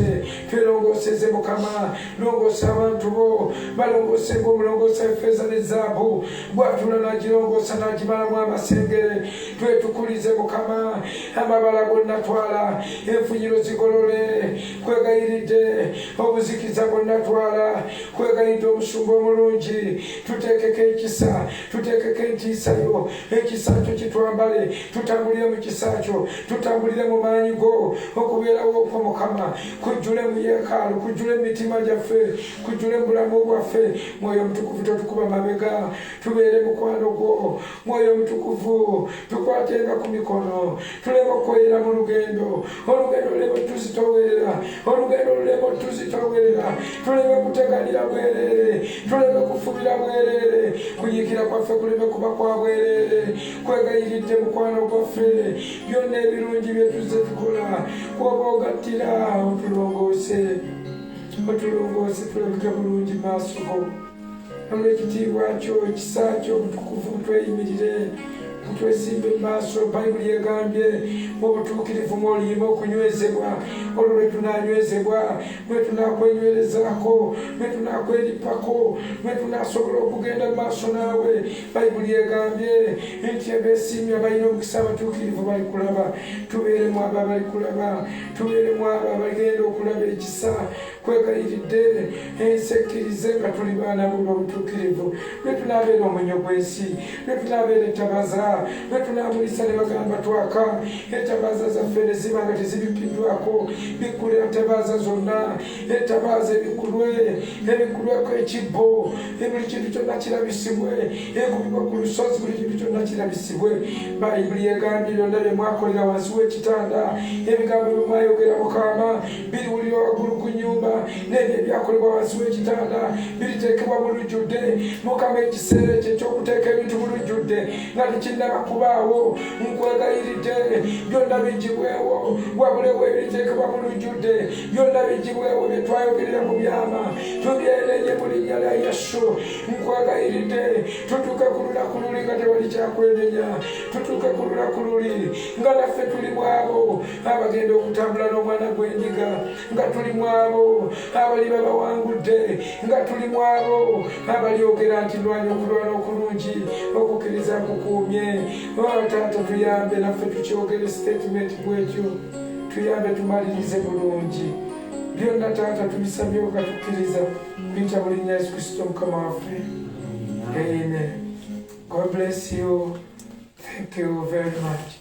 twelongooseze Mukama longoosa abantu bo balongoose ng'omulongoosa effeeza ne zaabu bw'atula n'agirongoosa n'agimalamu amasengere twetukulize Mukama amabala gonna twala enfunyiro zigolole kwegayiridde obuzikiza bonna twala kwegayiridde omusumba omulungi tuteekeko ekisa tuteekeko entiisayo ekisa kyo kitwambale tutambulire mu kisa kyo tutambulire mu maanyi go okubeerawo okwo Mukama kujjule mu yeekaalu kujjule emitima gyaffe kujjule mu bulamu bwaffe mwoyo omutukuvu totukuba mabega tubeere mukwano gwo mwoyo omutukuvu tukwatenga ku mikono tuleme okweyera mu lugendo olugendo luleme tuzitowerera olugendo luleme tuzitowerera tuleme kuteganira bwerere tuleme kufubira bwerere kuyiikira kwaffe kuleme kuba kwa bwerere kwegayiridde mukwano gwaffe byonna ebirungi bye tuzze tukola kwoba ogattira otulongoose tulabike bulungi maaso go olw'ekitiibwa kyo ekisa kyo obutukuvu butweyimirire twesimbe maaso bayibuli egambye obutuukirivu mwoliyima okunywezebwa olwo lwe tunanywezebwa lwe tunakwenywerezaako lwe tunakweripako lwe tunasobola okugenda mu maaso naawe bayibuli egambye nti abeesiimye abalina omukisa abatuukirivu bali kulaba tubeeremu abo abali kulaba tubeeremu abo abaligenda okulaba ekisa kwegayiridde ensi ekkirize nga tuli baana bo obutuukirivu lwe tunaabeera omunyo gw'ensi lwe tunaabeera etabaza lwe tunaamulisa ne bagamba twaka etabaza zaffe ne ziba nga tezibipiddwako bikkule etabaza zonna etabaza ebikulweko ekibbo buli kintu kyonna kirabisibwe ekubibwa ku lusozi buli kintu kyonna kirabisibwe bayibuli egambye byonna bye mwakolera wansi w'ekitanda ebigambo bye mwayogera Mukama biriwulira waggulu ku nnyumba n'ebyo ebyakolebwa wansi w'ekitanda biriteekebwa mu lujjudde Mukama ekiseera ekyo ekyokuteeka ebintu mu lujjudde nga tekinnaba kubaawo nkwegayiridde byonna bijjibwewo wabulewo ebiteekebwa mu lujjudde byonna bijjibwewo bye twayogerera mu byama tubyerenye mu linnya lya Yesu nkwegayiridde tutuuke ku lunaku luli nga tewali kyakwenenya tutuuke ku lunaku luli nga naffe tuli mu abo abagenda okutambula n'omwana gw'endiga nga tuli mu abo abali babawangudde nga tuli mu abo abalyogera nti ndwanya okulwana okulungi okukkiriza kukuumye Taata tuyambe naffe tukyogere statement bwekyo tuyambe tumalirize bulungi byonna Taata tubisabye nga tukkiriza kwita mu linnya Yesu Kristo Mukama waffe. Amen. God bless you. Thank you very much.